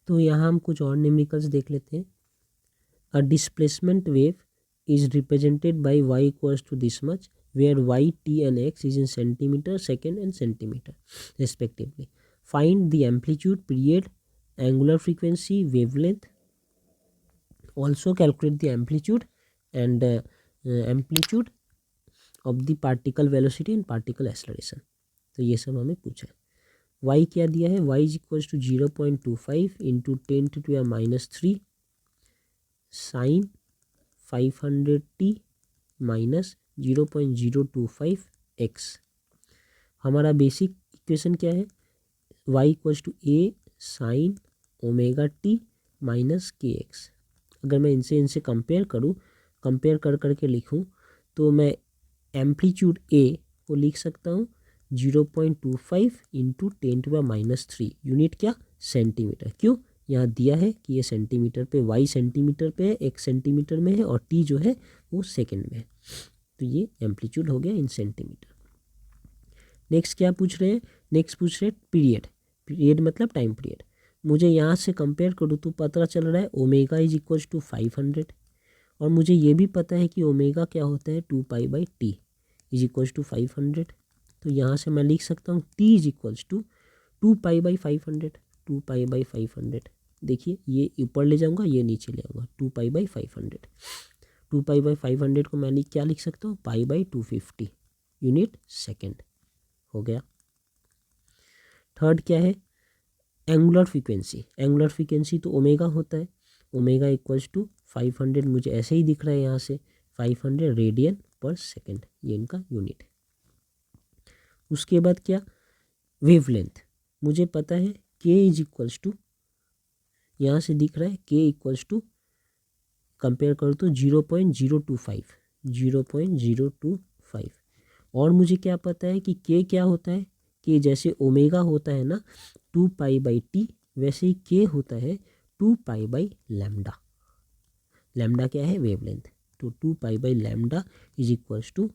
तो यहाँ हम कुछ और न्यूमेरिकल्स देख लेते हैं। A displacement wave is represented by y equals to this much where y, t and x is in centimeter, second and centimeter respectively. Find the amplitude, period, angular frequency, wavelength. Also calculate the amplitude and amplitude of the particle velocity and particle acceleration. तो ये सब हमें पूछा है। y क्या दिया है, y is equals to 0.25 into 10⁻³ sine 500t minus 0.025 x। हमारा बेसिक इक्वेशन क्या है, y equals to a sine omega t minus के एक्स। अगर मैं इनसे कंपेयर करूँ, कंपेयर कर करके लिखूँ तो मैं एम्पलीट्यूड a को लिख सकता हूँ 0.25 इंटू 10⁻³ यूनिट क्या, सेंटीमीटर। क्यों, यहाँ दिया है कि ये सेंटीमीटर पे, y सेंटीमीटर पे है, x सेंटीमीटर में है और t जो है वो सेकंड में है। तो ये एम्पलीट्यूड हो गया इन सेंटीमीटर। नेक्स्ट क्या पूछ रहे हैं, नेक्स्ट पूछ रहे हैं पीरियड। पीरियड मतलब टाइम पीरियड। मुझे यहाँ से कंपेयर करूँ तो पता चल रहा है ओमेगा इज इक्वल्स टू 500 और मुझे ये भी पता है कि ओमेगा क्या होता है 2π/t इज इक्वल्स टू 500। तो यहाँ से मैं लिख सकता हूँ t इज इक्वल्स टू 2π/500, 2π/500। देखिए ये ऊपर ले जाऊँगा, ये नीचे ले आऊँगा, 2π/500। 2π/500 को मैं क्या लिख सकता हूँ, π/250 यूनिट सेकेंड हो गया। थर्ड क्या है, एंगुलर फ्रीक्वेंसी। एंगुलर फ्रीक्वेंसी तो ओमेगा होता है, ओमेगा इक्वल्स टू 500 मुझे ऐसे ही दिख रहा है यहाँ से, 500 रेडियन पर सेकेंड, ये इनका यूनिट है। उसके बाद क्या, वेवलेंथ। मुझे पता है k इज इक्वल्स टू, यहाँ से दिख रहा है k इक्वल्स टू, कंपेयर करो तो 0.025, 0.025। और मुझे क्या पता है कि k क्या होता है, k जैसे ओमेगा होता है ना 2π/t, वैसे ही k होता है 2π/λ। लैम्डा क्या है, वेवलेंथ। तो 2π/λ इज इक्वल्स टू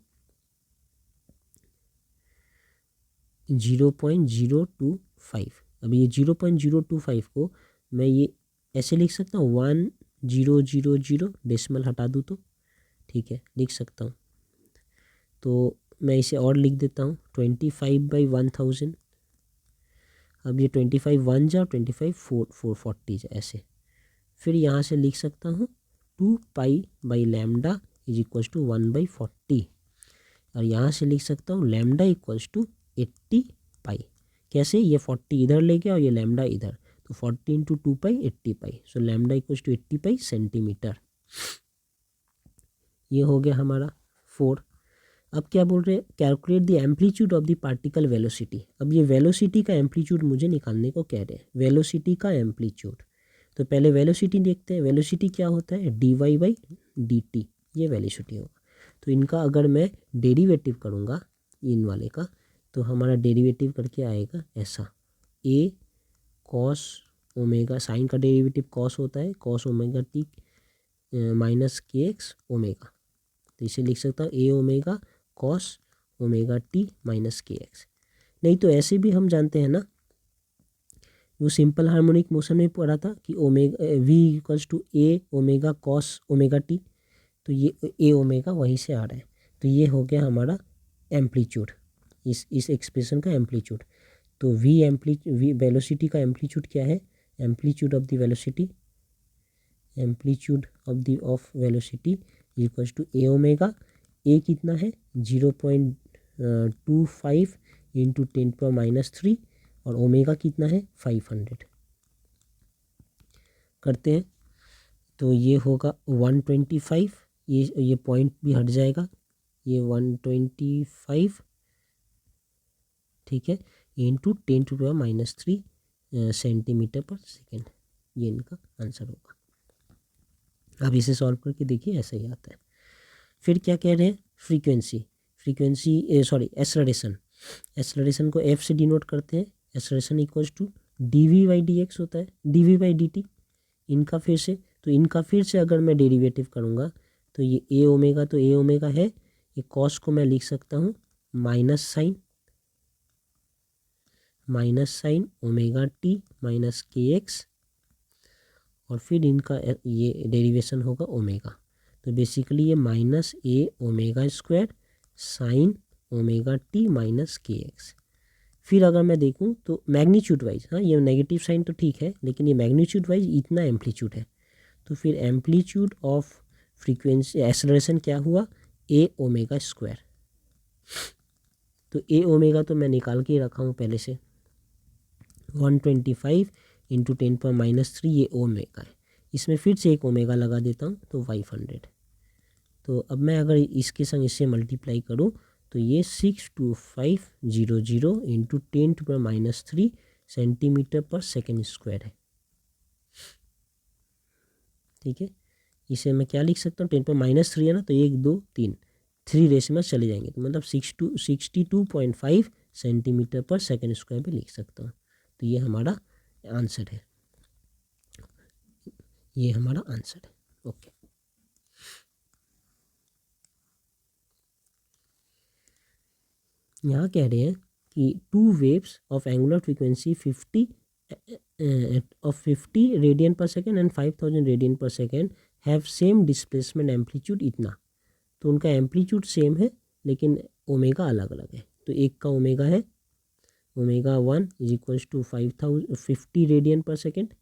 0.025। अब ये 0.025 को मैं ये ऐसे लिख सकता हूँ 1000 डेसिमल हटा दूँ तो ठीक है, लिख सकता हूँ। तो मैं इसे और लिख देता हूँ 25/1000। अब ये 25 1 जा, 25 440 जा, ऐसे। फिर यहाँ से लिख सकता हूँ 2π/λ इज इक्वल्स टू 1/40 और यहाँ से लिख सकता हूँ लैम्डा इक्वल्स टू 80π। कैसे, ये 40 इधर ले गया और ये लैम्डा इधर, तो 40 into 2π 80π, so lambda equals to 80π centimetre. ये हो गया हमारा 4। अब क्या बोल रहे हैं, calculate the amplitude of the particle velocity. अब ये वेलोसिटी का एम्पलीट्यूड मुझे निकालने को कह रहे हैं, वेलोसिटी का एम्पलीट्यूड। तो पहले वेलोसिटी देखते हैं, वेलोसिटी क्या होता है, dy/dt, ये वेलोसिटी होगा। तो इनका अगर मैं डेरिवेटिव करूँगा इन वाले का, तो हमारा डेरिवेटिव करके आएगा ऐसा, a cos ओमेगा, साइन का डेरिवेटिव cos होता है, cos ओमेगा t माइनस के एक्स ओमेगा। तो इसे लिख सकता हूँ a omega cos omega t minus के एक्स। नहीं तो ऐसे भी हम जानते हैं ना, वो सिंपल हार्मोनिक मोशन में पढ़ा था कि omega v equals to a omega cos omega t, तो ये a ओमेगा वहीं से आ रहा है। तो ये हो गया हमारा एम्पलीट्यूड, इस एक्सप्रेशन का एम्पलीट्यूड। तो v वेलोसिटी का एम्पलीट्यूड क्या है, amplitude of the velocity, amplitude of velocity equals to a omega. a कितना है 0.25 इंटू 10⁻³ और ओमेगा कितना है 500। करते हैं तो ये होगा 125, ये पॉइंट भी हट जाएगा, ये 125 ठीक है, इंटू 10⁻³ सेंटीमीटर पर सेकेंड, ये इनका आंसर होगा। अब इसे सॉल्व करके देखिए, ऐसा ही आता है। फिर क्या कह रहे हैं, फ्रीक्वेंसी, एक्सेलरेशन। एक्सेलरेशन को f से डिनोट करते हैं, एक्सेलरेशन इक्वल्स टू dv/dx होता है, dv/dt इनका फिर से। तो इनका फिर से अगर मैं डेरिवेटिव करूँगा तो ये a ओमेगा, तो a ओमेगा है, ये cos को मैं लिख सकता हूँ minus sign omega t minus के एक्स और फिर इनका ये डेरिवेशन होगा ओमेगा। तो बेसिकली ये minus A omega square sine omega T minus के एक्स। फिर अगर मैं देखूं तो मैग्नीट्यूड वाइज, हाँ ये नेगेटिव साइन तो ठीक है, लेकिन ये मैग्नीट्यूड वाइज इतना एम्पलीट्यूड है, तो फिर एम्पलीट्यूड ऑफ फ्रीक्वेंसी एक्सेलरेशन क्या हुआ, ए ओमेगा स्क्वायर। तो ए ओमेगा तो मैं निकाल के ही रखा हूँ पहले से, 125 इंटू 10⁻³ ये ओमेगा है। इसमें फिर से एक ओमेगा लगा देता हूँ तो 500। तो अब मैं अगर इसके संग इससे मल्टीप्लाई करूँ तो ये 62500 इंटू 10⁻³ सेंटीमीटर पर सेकेंड स्क्वायर है। ठीक है, इसे मैं क्या लिख सकता हूँ, 10⁻³ है ना, तो 1 2 3 3 रेस में चले जाएंगे, तो मतलब 62.5 सेंटीमीटर पर सेकेंड स्क्वायर भी लिख सकता हूँ। तो ये हमारा आंसर है, ये हमारा आंसर है। ओके, यहाँ कह रहे हैं कि 2 waves of angular frequency 50 radian per second and 5000 radian per second have same displacement amplitude इतना। तो उनका एम्पलीट्यूड सेम है लेकिन ओमेगा अलग अलग है। तो एक का ओमेगा है omega 1 is equals to 50 radian per second,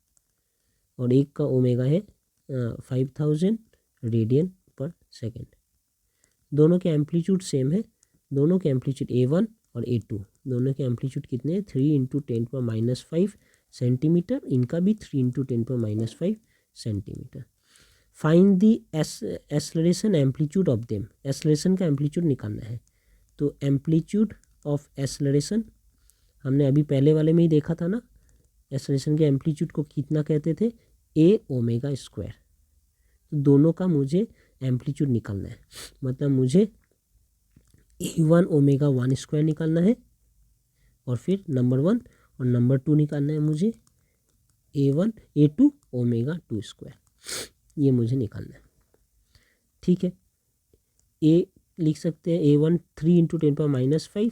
और एक का ओमेगा है 5000 रेडियन पर सेकेंड। दोनों के एम्पलीट्यूड सेम है, दोनों के एम्पलीट्यूड A1 और A2, दोनों के एम्पलीट्यूड कितने हैं, 3 इंटू 10⁻5 सेंटीमीटर, इनका भी 3 into 10⁻5 centimetre. Find the acceleration amplitude of them, acceleration का एम्पलीट्यूड निकालना है। तो एम्पलीट्यूड ऑफ एक्सेलरेशन हमने अभी पहले वाले में ही देखा था ना, एक्सेलरेशन के एम्पलीट्यूड को कितना कहते थे, ए ओमेगा स्क्वायर। तो दोनों का मुझे एम्पलीट्यूड निकालना है, मतलब मुझे A1 ओमेगा 1 स्क्वायर निकालना है, और फिर नंबर 1 और नंबर 2 निकालना है मुझे A2 ओमेगा 2 स्क्वायर, ये मुझे निकालना है। ठीक है, ए लिख सकते हैं A1 3 इंटू 10⁻5,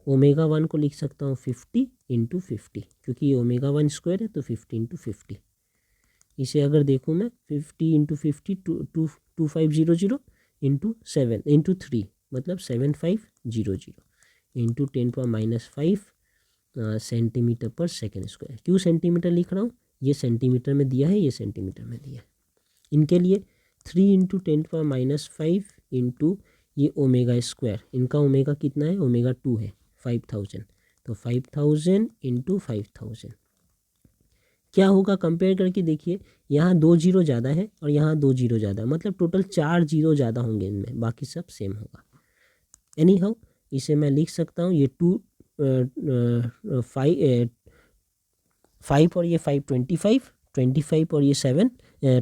ओमेगा 1 को लिख सकता हूँ 50 इंटू 50, क्योंकि ये ओमेगा 1 स्क्वायर है तो 50 इंटू 50। इसे अगर देखूँ मैं 50 इंटू 50 2500 इंटू 7 इंटू 3 मतलब 7500 इंटू 10⁻5 सेंटीमीटर पर सेकेंड स्क्वायर। क्यों सेंटीमीटर लिख रहा हूँ, ये सेंटीमीटर में दिया है, ये सेंटीमीटर में दिया है। इनके लिए 3 इंटू 10⁻5 इंटू ये ओमेगा स्क्वायर, इनका ओमेगा कितना है, ओमेगा 2 है 5000, तो 5000 इंटू 5000 क्या होगा, कंपेयर करके देखिए, यहाँ 2 जीरो ज़्यादा है और यहाँ 2 जीरो ज़्यादा, मतलब टोटल 4 जीरो ज़्यादा होंगे इनमें, बाकी सब सेम होगा। एनी हाउ इसे मैं लिख सकता हूँ, ये 5 और ये 5 25 और ये 7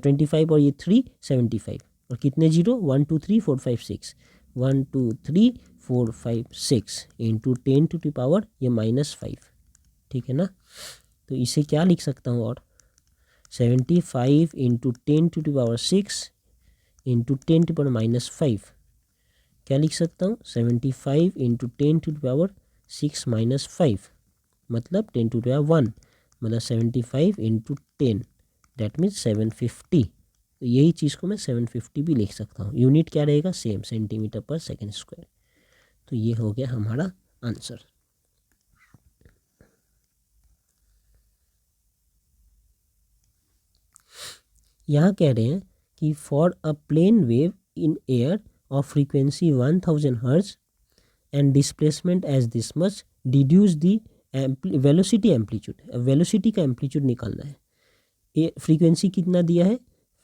25 और ये 3 75, और कितने zero 1 2 3 4 5 6 1 2 3 4 5 6 into 10 to the power ये -5। ठीक है ना, तो इसे क्या लिख सकता हूँ, और 75 into 10 to the power 6 into 10 to power -5 क्या लिख सकता हूँ, 75 इंटू 10 टू द पावर 6 -5 मतलब 10 टू द पावर 1, मतलब 75 इंटू 10 डेट मीन्स 750। तो यही चीज़ को मैं 750 भी लिख सकता हूँ। यूनिट क्या रहेगा, सेम, सेंटीमीटर पर सेकेंड स्क्वायर। तो ये हो गया हमारा आंसर। यहाँ कह रहे हैं कि for a plane wave in air of frequency 1000 hertz and displacement as this much deduce the velocity amplitude. Velocity का एम्पलीट्यूड निकालना है। ये फ्रीक्वेंसी कितना दिया है,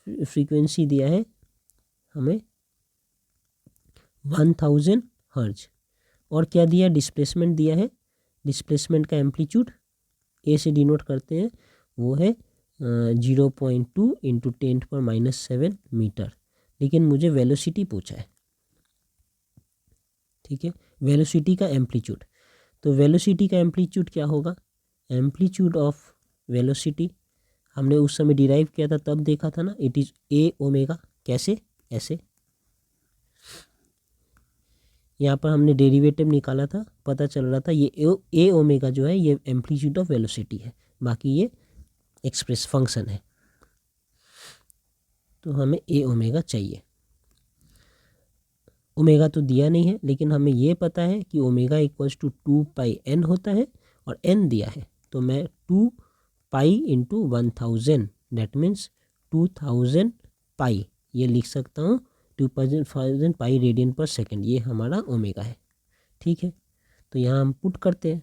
फ्रीक्वेंसी दिया है हमें 1000 हर्ट्ज, और क्या दिया, डिस्प्लेसमेंट दिया है। डिस्प्लेसमेंट का एम्पलीट्यूड ए से डिनोट करते हैं, वो है 0.2 इंटू 10⁻7 मीटर, लेकिन मुझे वेलोसिटी पूछा है। ठीक है, वेलोसिटी का एम्पलीट्यूड, तो वेलोसिटी का एम्पलीट्यूड क्या होगा, एम्पलीट्यूड ऑफ वेलोसिटी हमने उस समय डिराइव किया था, तब देखा था ना, इट इज ए ओमेगा। कैसे, ऐसे यहाँ पर हमने डेरिवेटिव निकाला था, पता चल रहा था ये ए ओमेगा जो है ये एम्पलीट्यूड ऑफ वेलोसिटी है, बाकी ये एक्सप्रेस फंक्शन है। तो हमें ए ओमेगा चाहिए। ओमेगा तो दिया नहीं है, लेकिन हमें ये पता है कि ओमेगा इक्वल्स टू 2πn होता है और n दिया है, तो मैं 2π इंटू 1000 दैट मीन्स 2000 पाई ये लिख सकता हूँ। 2000 पाई रेडियन पर सेकेंड, ये हमारा ओमेगा है। ठीक है, तो यहाँ हम पुट करते हैं।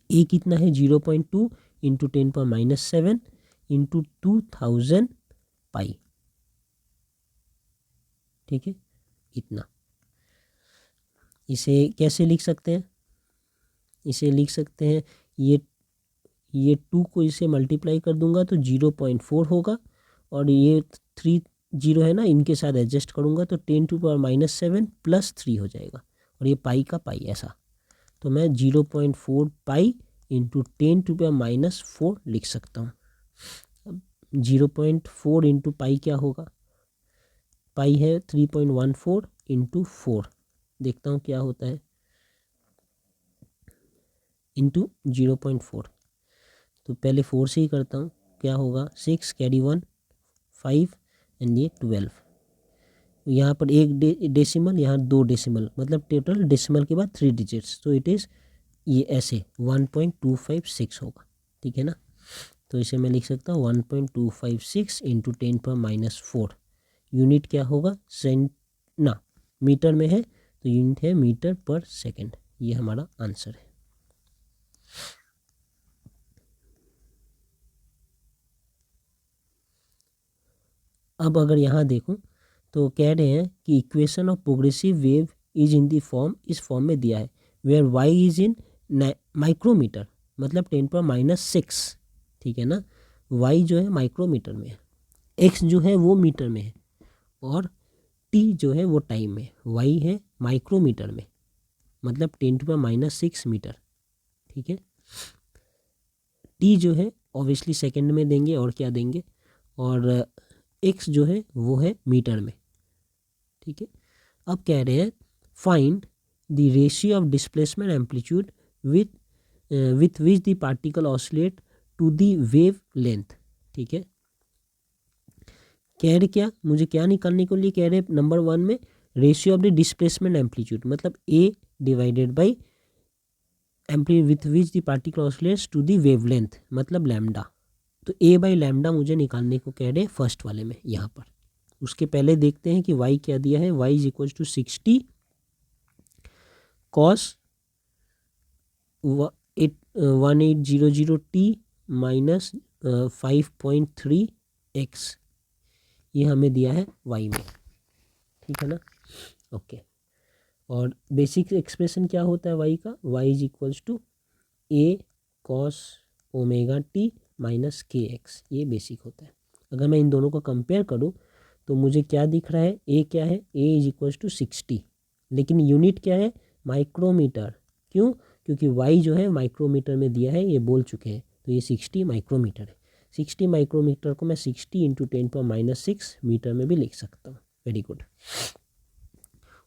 ए कितना है 0.2 इंटू 10⁻⁷ इंटू 2000 पाई। ठीक है, इतना। इसे कैसे लिख सकते हैं? इसे लिख सकते हैं, ये 2 को इसे मल्टीप्लाई कर दूंगा तो 0.4 होगा, और ये 3 0 है ना, इनके साथ एडजस्ट करूंगा तो 10⁻⁷ प्लस 3 हो जाएगा, और ये पाई का पाई ऐसा। तो मैं 0.4 पाई इंटू 10⁻⁴ लिख सकता हूँ। अब 0.4 इंटू पाई क्या होगा? पाई है 3.14 इंटू 4, देखता हूँ क्या होता है, इंटू 0.4। तो पहले 4 से ही करता हूँ, क्या होगा 6 कैरी 1 5 एंड ये 12। यहाँ पर एक डेसिमल, यहाँ 2 डेसिमल, मतलब टोटल डेसिमल के बाद 3 डिजिट्स, तो इट इज़ ये ऐसे 1.256 होगा। ठीक है ना, तो इसे मैं लिख सकता हूँ 1.256 इंटू 10⁻⁴। यूनिट क्या होगा? ना मीटर में है तो यूनिट है मीटर पर सेकेंड। ये हमारा आंसर है। अब अगर यहाँ देखूं तो कह रहे हैं कि equation of progressive wave is in the form, इस फॉर्म में दिया है where y is in micrometre, मतलब 10⁻⁶। ठीक है ना, वाई जो है माइक्रोमीटर में है, एक्स जो है वो मीटर में है, और टी जो है वो टाइम में। वाई है माइक्रोमीटर में, मतलब 10⁻⁶ मीटर। ठीक है, टी जो है ऑब्वियसली सेकंड में देंगे, और क्या देंगे, और एक्स जो है वो है मीटर में। ठीक है, अब कह रहे हैं find the ratio of displacement amplitude with which the particle oscillate to the wavelength. ठीक है, कह रहे क्या, मुझे क्या निकालने के लिए कह रहे नंबर 1 में ratio of the displacement amplitude, मतलब A divided by amplitude with which the particle oscillates to the wavelength, मतलब लैम्डा। तो ए बाई लैम्डा मुझे निकालने को कह रहे फर्स्ट वाले में यहाँ पर। उसके पहले देखते हैं कि y क्या दिया है। y is equal to 60 cos 1800 t minus 5.3 x, ये हमें दिया है y में। ठीक है ना, ओके। और बेसिक एक्सप्रेशन क्या होता है y का? y is equals to a cos omega t minus के एक्स, ये बेसिक होता है। अगर मैं इन दोनों को कंपेयर करूँ तो मुझे क्या दिख रहा है? ए क्या है? ए इज इक्वल्स टू 60, लेकिन यूनिट क्या है? माइक्रोमीटर। क्यों? क्योंकि वाई जो है माइक्रोमीटर में दिया है, ये बोल चुके हैं, तो ये 60 माइक्रोमीटर है। 60 माइक्रोमीटर को मैं 60 इंटू 10⁻⁶ मीटर में भी लिख सकता हूँ। Very good.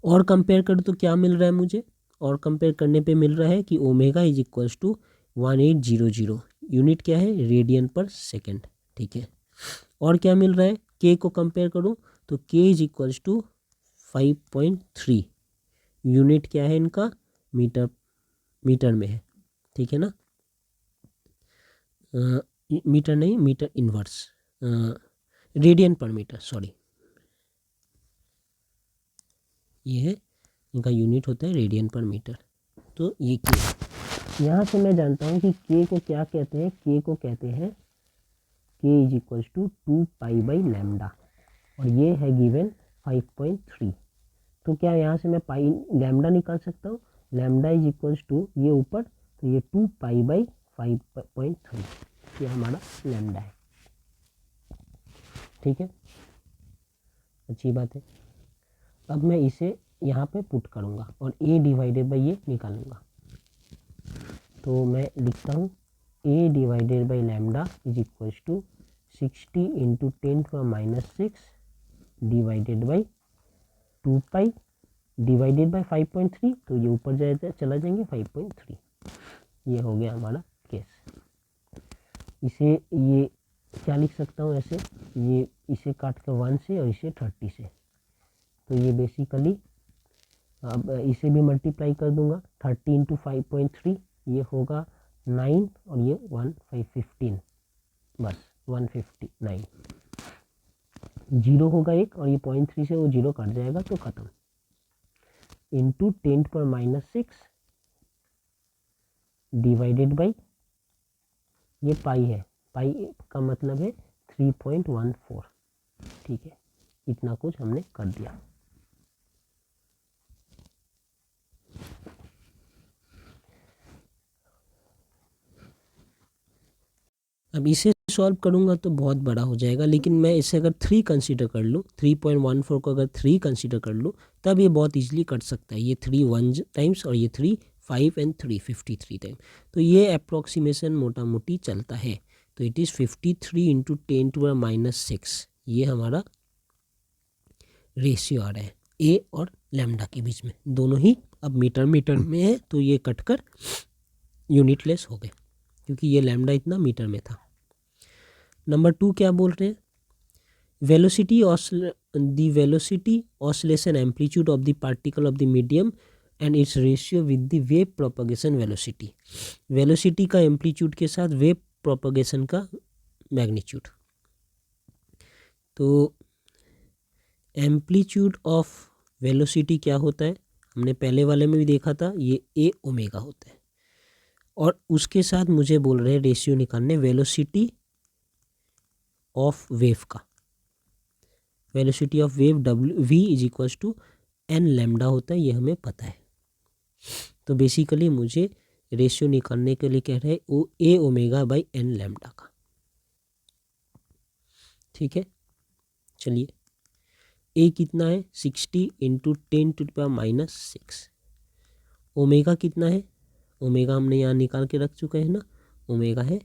और कंपेयर करूँ तो क्या मिल रहा है मुझे? और कंपेयर करने पे मिल रहा है कि omega is equals to 1800, unit क्या है? Radian per second. ठीक है, और क्या मिल रहा है? के को कंपेयर करूं तो के इज इक्वल्स टू 5.3, यूनिट क्या है इनका? मीटर में है। ठीक है ना, मीटर नहीं, मीटर इनवर्स, रेडियन पर मीटर, सॉरी, ये है इनका यूनिट होता है रेडियन पर मीटर। तो ये के, यहाँ से मैं जानता हूँ कि के को क्या कहते हैं। के को कहते हैं के इज इक्वल्स टू 2π/λ, और ये है गिवन 5.3। तो क्या यहाँ से मैं पाई लैम्डा निकाल सकता हूँ? लैम्डा इज इक्वल्स टू ये ऊपर, तो ये 2π/5.3, ये हमारा लैम्डा है। ठीक है, अच्छी बात है। अब मैं इसे यहाँ पे पुट करूँगा और a डिवाइडेड बाई ये निकालूंगा। तो मैं लिखता हूँ a divided by lambda is equals to 60 into 10⁻⁶ divided by 2π divided by 5.3, तो ये ऊपर जाए चला जाएंगे 5.3। ये हो गया हमारा केस। इसे ये क्या लिख सकता हूँ ऐसे, ये इसे काट कर 1 से और इसे 30 से, तो ये बेसिकली अब इसे भी मल्टीप्लाई कर दूंगा 30 इंटू 5.3, ये होगा 9 और ये 1 5 15, बस 159, जीरो होगा एक और ये 0.3 से वो जीरो कट जाएगा तो ख़त्म, इंटू 10⁻⁻6 डिवाइडेड बाई, ये पाई है, पाई का मतलब है 3.14, ठीक है, इतना कुछ हमने कर दिया। अब इसे सॉल्व करूंगा तो बहुत बड़ा हो जाएगा, लेकिन मैं इसे अगर 3 कंसीडर कर लूँ, 3.14 को अगर 3 कंसीडर कर लूँ तब ये बहुत इजीली कट सकता है, ये 3 1 टाइम्स और ये 3 5 एंड 3 53 टाइम, तो ये अप्रोक्सीमेशन मोटा मोटी चलता है। तो इट इज़ 53 इंटू 10⁻⁻6, ये हमारा रेशियो आ रहा है ए और लैम्डा के बीच में, दोनों ही अब मीटर मीटर में है, तो ये कटकर यूनिटलेस हो गए क्योंकि ये लैम्डा इतना मीटर में था। नंबर 2 क्या बोल रहे हैं, velocity the velocity oscillation amplitude of the particle of the medium and it's ratio with the wave propagation velocity, velocity का एम्पलीट्यूड के साथ वेव प्रोपगेशन का मैग्नीट्यूड। तो एम्पलीट्यूड ऑफ वेलोसिटी क्या होता है, हमने पहले वाले में भी देखा था, ये ए ओमेगा होता है, और उसके साथ मुझे बोल रहे हैं रेशियो निकालने वेलोसिटी ऑफ वेव का, वेलोसिटी ऑफ वेव डब्ल्यू v is equals to n lambda होता है, ये हमें पता है। तो बेसिकली मुझे रेशियो निकालने के लिए कह रहे हैं ओ ए ओमेगा बाई एन लैम्डा का, ठीक है। चलिए ए कितना है 60 इंटू 10⁻⁻6, ओमेगा कितना है, ओमेगा हमने यहाँ निकाल के रख चुके हैं ना, ओमेगा है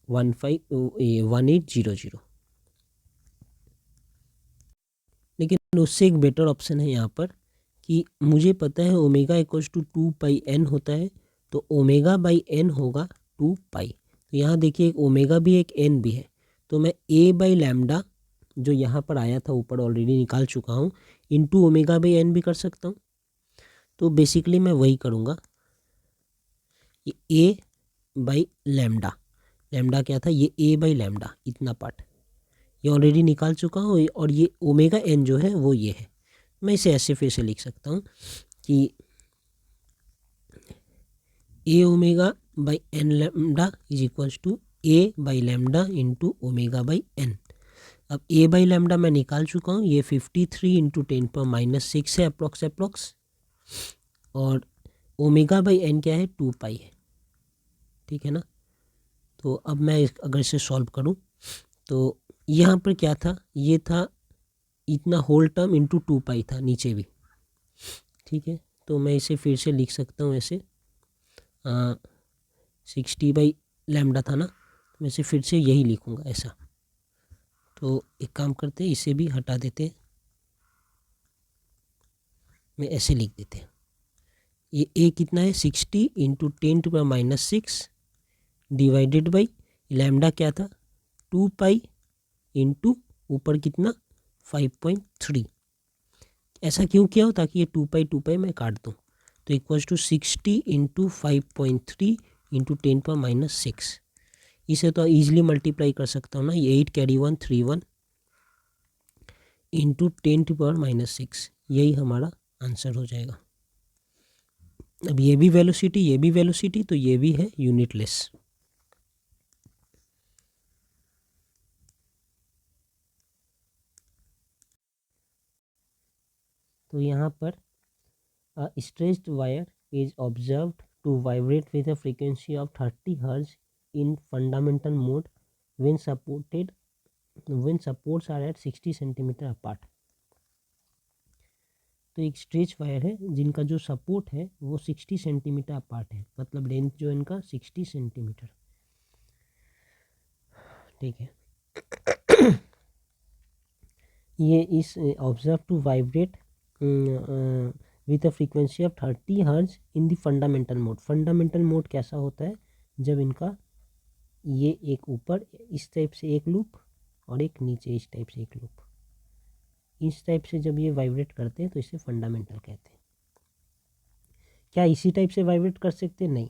1800, लेकिन उससे एक बेटर ऑप्शन है यहाँ पर कि मुझे पता है ओमेगा इक्वल्स टू 2πn होता है, तो ओमेगा बाई एन होगा 2π, तो यहाँ देखिए एक ओमेगा भी एक एन भी है, तो मैं ए बाई लैम्डा जो यहाँ पर आया था ऊपर ऑलरेडी निकाल चुका हूँ, इंटू ओमेगा बाई एन भी कर सकता हूँ। तो बेसिकली मैं वही करूँगा, ये ए बाई लैम्डा, लैम्डा क्या था, ये ए बाई लैम्डा इतना पार्ट ये ऑलरेडी निकाल चुका हूँ, और ये ओमेगा एन जो है वो ये है, मैं इसे ऐसे फिर से लिख सकता हूँ कि A omega by N lambda is equals to A by lambda into omega by N. अब ए बाई लैम्डा मैं निकाल चुका हूँ, ये 53 इंटू 10⁻⁻6 है अप्रोक्स, और ओमेगा बाई एन क्या है 2π है, ठीक है ना। तो अब मैं अगर इसे सॉल्व करूँ तो यहाँ पर क्या था, ये था इतना होल टर्म इंटू 2π था नीचे भी, ठीक है। तो मैं इसे फिर से लिख सकता हूँ ऐसे, 60 बाई लैम्डा था ना, तो मैं इसे फिर से यही लिखूँगा ऐसा। तो एक काम करते हैं, इसे भी हटा देते हैं, मैं ऐसे लिख देते हैं, ये ए कितना है 60 इंटू 10⁻⁻6 डिवाइडेड बाई लैम्डा क्या था 2π इंटू ऊपर कितना 5.3, ऐसा क्यों किया हो, ताकि ये 2π मैं काट दूँ, तो इक्वल्स टू 60 इंटू 5.3 इंटू 10⁻⁻6, इसे तो ईजिली मल्टीप्लाई कर सकता हूँ ना, ये 8 कैरी 1 3 1 इंटू 10⁻⁻6, यही हमारा आंसर हो जाएगा। अब ये भी वेलोसिटी, ये भी वेलोसिटी, तो ये भी है यूनिटलेस। तो यहाँ पर stretched wire is observed to vibrate with a frequency of 30 hertz in fundamental mode when supports are at 60 centimetre apart. तो एक स्ट्रेच वायर है जिनका जो सपोर्ट है वो 60 सेंटीमीटर अपार्ट है, मतलब लेंथ जो इनका 60 सेंटीमीटर, ठीक है। ये इस observe to vibrate with a frequency of 30 hertz in the fundamental mode. Fundamental mode कैसा होता है, जब इनका ये एक ऊपर इस टाइप से एक लूप और एक नीचे इस टाइप से एक लूप, इस टाइप से जब ये वाइब्रेट करते हैं तो इसे फंडामेंटल कहते हैं। क्या इसी टाइप से वाइब्रेट कर सकते हैं? नहीं,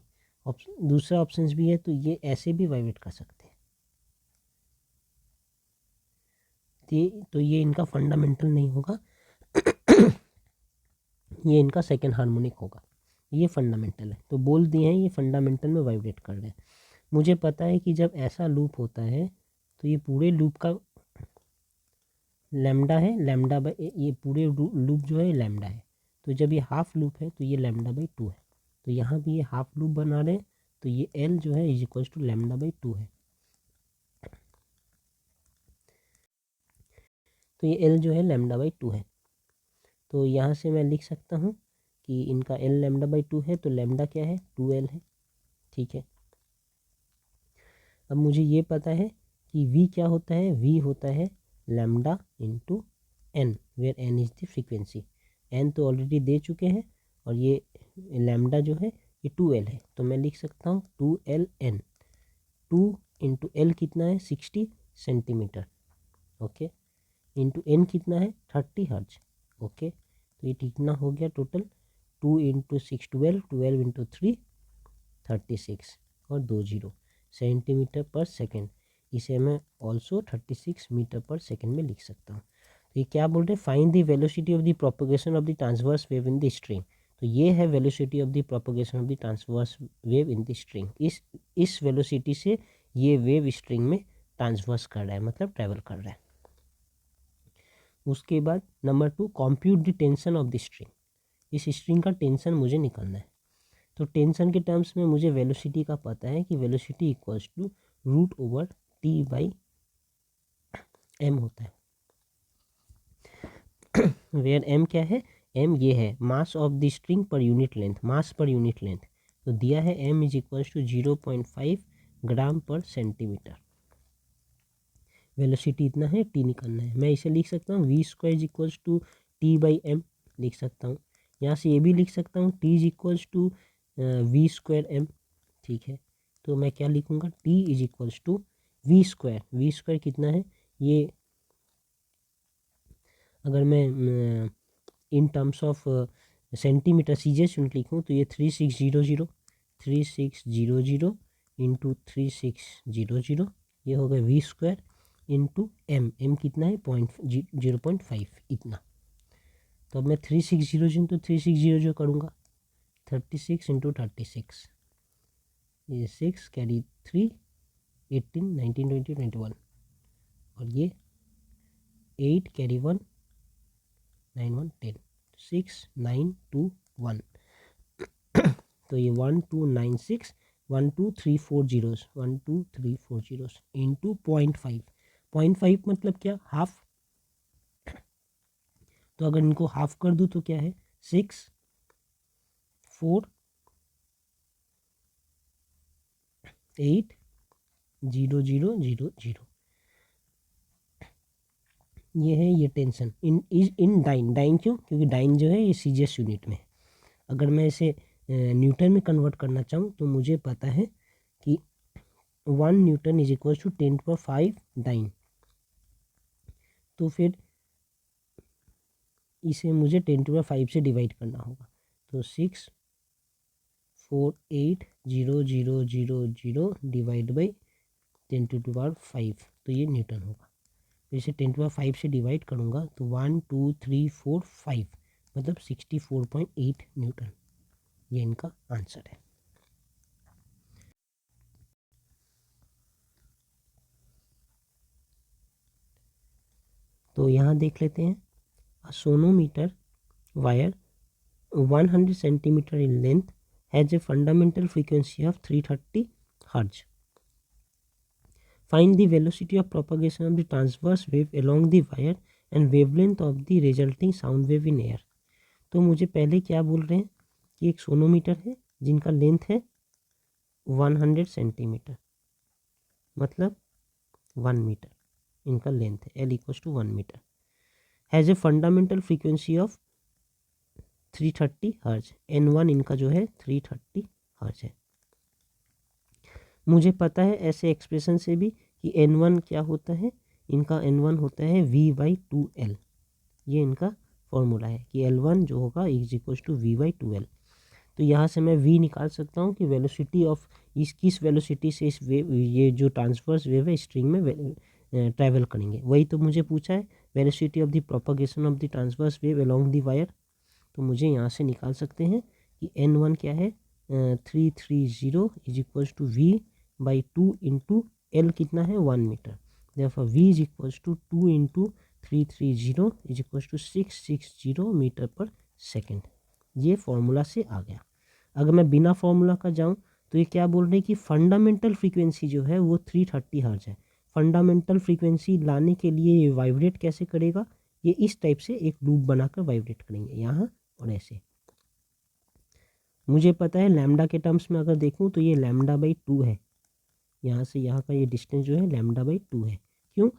दूसरा ऑप्शन भी है, तो ये ऐसे भी वाइब्रेट कर सकते हैं। तो ये इनका फंडामेंटल नहीं होगा, ये इनका सेकेंड हार्मोनिक होगा। ये फंडामेंटल है, तो बोल दिए हैं ये फंडामेंटल में वाइब्रेट कर रहे हैं। मुझे पता है कि जब ऐसा लूप होता है तो ये पूरे लूप का लैम्डा है, लैम्डा बाई, ये पूरे लूप जो है लैम्डा है। तो जब ये हाफ लूप है तो ये लैम्डा बाई 2 है। तो यहाँ भी ये हाफ लूप बना रहे हैं, तो ये एल जो है is equals to lambda by 2 है। तो ये एल जो है लैम्डा बाई 2 है। तो यहाँ से मैं लिख सकता हूँ कि इनका एल लैम्डा बाई 2 है, तो लैम्डा क्या है, 2L है। ठीक है, अब मुझे ये पता है कि V क्या होता है, V होता है lambda into n, where n is the frequency. N तो ऑलरेडी दे चुके हैं, और ये लैम्डा जो है ये 2L है, तो मैं लिख सकता हूँ 2LN। 2 इंटू एल कितना है, 60 सेंटीमीटर, ओके, इंटू एन कितना है, 30 हर्ज, ओके। तो ये कितना हो गया टोटल, 2 इंटू 6 12, 12 इंटू 3 36 और 2 जीरो सेंटीमीटर पर सेकेंड। इसे मैं ऑल्सो 36 मीटर पर सेकेंड में लिख सकता हूँ। तो ये क्या बोल रहे हैं, find the velocity of the propagation of the transverse wave in the string. तो ये है velocity of the propagation of the transverse wave in the string. इस वेलोसिटी से ये वेव स्ट्रिंग में ट्रांसवर्स कर रहा है, मतलब ट्रैवल कर रहा है। उसके बाद number 2, compute the tension of the string. इस स्ट्रिंग का टेंशन मुझे निकालना है। तो टेंशन के टर्म्स में मुझे वेलोसिटी का पता है कि velocity equals to root over T by m होता है। वेयर एम क्या है, एम ये है mass of the string per unit length, mass per unit length. तो दिया है m is equals to 0.5 gram per centimetre. Velocity इतना है, टी निकालना है। मैं इसे लिख सकता हूँ v square is equals to T by m लिख सकता हूँ। यहाँ से ये भी लिख सकता हूँ T is equals to v square m. ठीक है, तो मैं क्या लिखूँगा, T is equals to v square. V square कितना है, ये अगर मैं in terms of centimetre CGS unit लिखूँ तो ये 3600 इंटू 3600, ये हो गया v square into m. M कितना है, 0.5 इतना। तो अब मैं 3600 इंटू 3600 करूँगा, 36 इंटू 36, ये 6 कैरी 3, 18 19 20 21, और ये 8 कैरी 1 9 1 10, 6 9 2 1। तो ये 1296 1 2 3 4 जीरोस, 1 2 3 4 जीरोस इंटू 0.5। 0.5 मतलब क्या, हाफ। तो अगर इनको हाफ कर दूँ तो क्या है, 6 4 8 0 0 0 0। ये है ये टेंशन इन डाइन। डाइन क्यों, क्योंकि डाइन जो है ये सीजीएस यूनिट में है। अगर मैं इसे न्यूटन में कन्वर्ट करना चाहूँ तो मुझे पता है कि 1 newton is equal to 10⁵ dyne. तो फिर इसे मुझे 10⁵ से डिवाइड करना होगा। तो 6 4 8 0 0 0 0 डिवाइड बाई 10⁵, तो ये न्यूटन होगा। फिर इसे 10⁵ से डिवाइड करूँगा तो 1 2 3 4 5, मतलब 64.8 न्यूटन। ये इनका आंसर है। तो यहाँ देख लेते हैं, a sonometer wire 100 centimetre in length has a fundamental frequency of 330 Hz. Find the velocity of propagation of the transverse wave along the wire and wavelength of the resulting sound wave in air. तो मुझे पहले क्या बोल रहे हैं कि एक sonometer है जिनका लेंथ है 100 सेंटीमीटर, मतलब 1 मीटर इनका लेंथ है, L equals to 1 metre, has a fundamental frequency of 330 hertz, N1 इनका जो है 330 हर्ज है। मुझे पता है ऐसे एक्सप्रेशन से भी कि N1 क्या होता है, इनका N1 होता है V/2L। ये इनका फॉर्मूला है कि L1 जो होगा इज इक्वल टू V/2L। तो यहाँ से मैं V निकाल सकता हूँ कि वेलोसिटी ऑफ इस किस वेलोसिटी से इस वेव, ये जो ट्रांसवर्स वेव है स्ट्रिंग में ट्रैवल करेंगे। वही तो मुझे पूछा है, velocity of the propagation of the transverse wave along the wire. तो मुझे यहाँ से निकाल सकते हैं कि N1 क्या है, 330 is equal to V/2 into L कितना है 1 metre. therefore V is equal to 2 into 330 is equal to 660 metre per second. ये फॉर्मूला से आ गया। अगर मैं बिना फॉर्मूला का जाऊं तो ये क्या बोल रहे हैं कि फंडामेंटल फ्रीक्वेंसी जो है वो 330 हर्ट्ज है। फंडामेंटल फ्रीक्वेंसी लाने के लिए ये वाइब्रेट कैसे करेगा, ये इस टाइप से एक लूप बनाकर वाइब्रेट करेंगे यहाँ और ऐसे। मुझे पता है लैम्डा के टर्म्स में अगर देखूं तो ये λ/2 है, यहाँ से यहाँ का ये डिस्टेंस जो है λ/2 है। क्यों?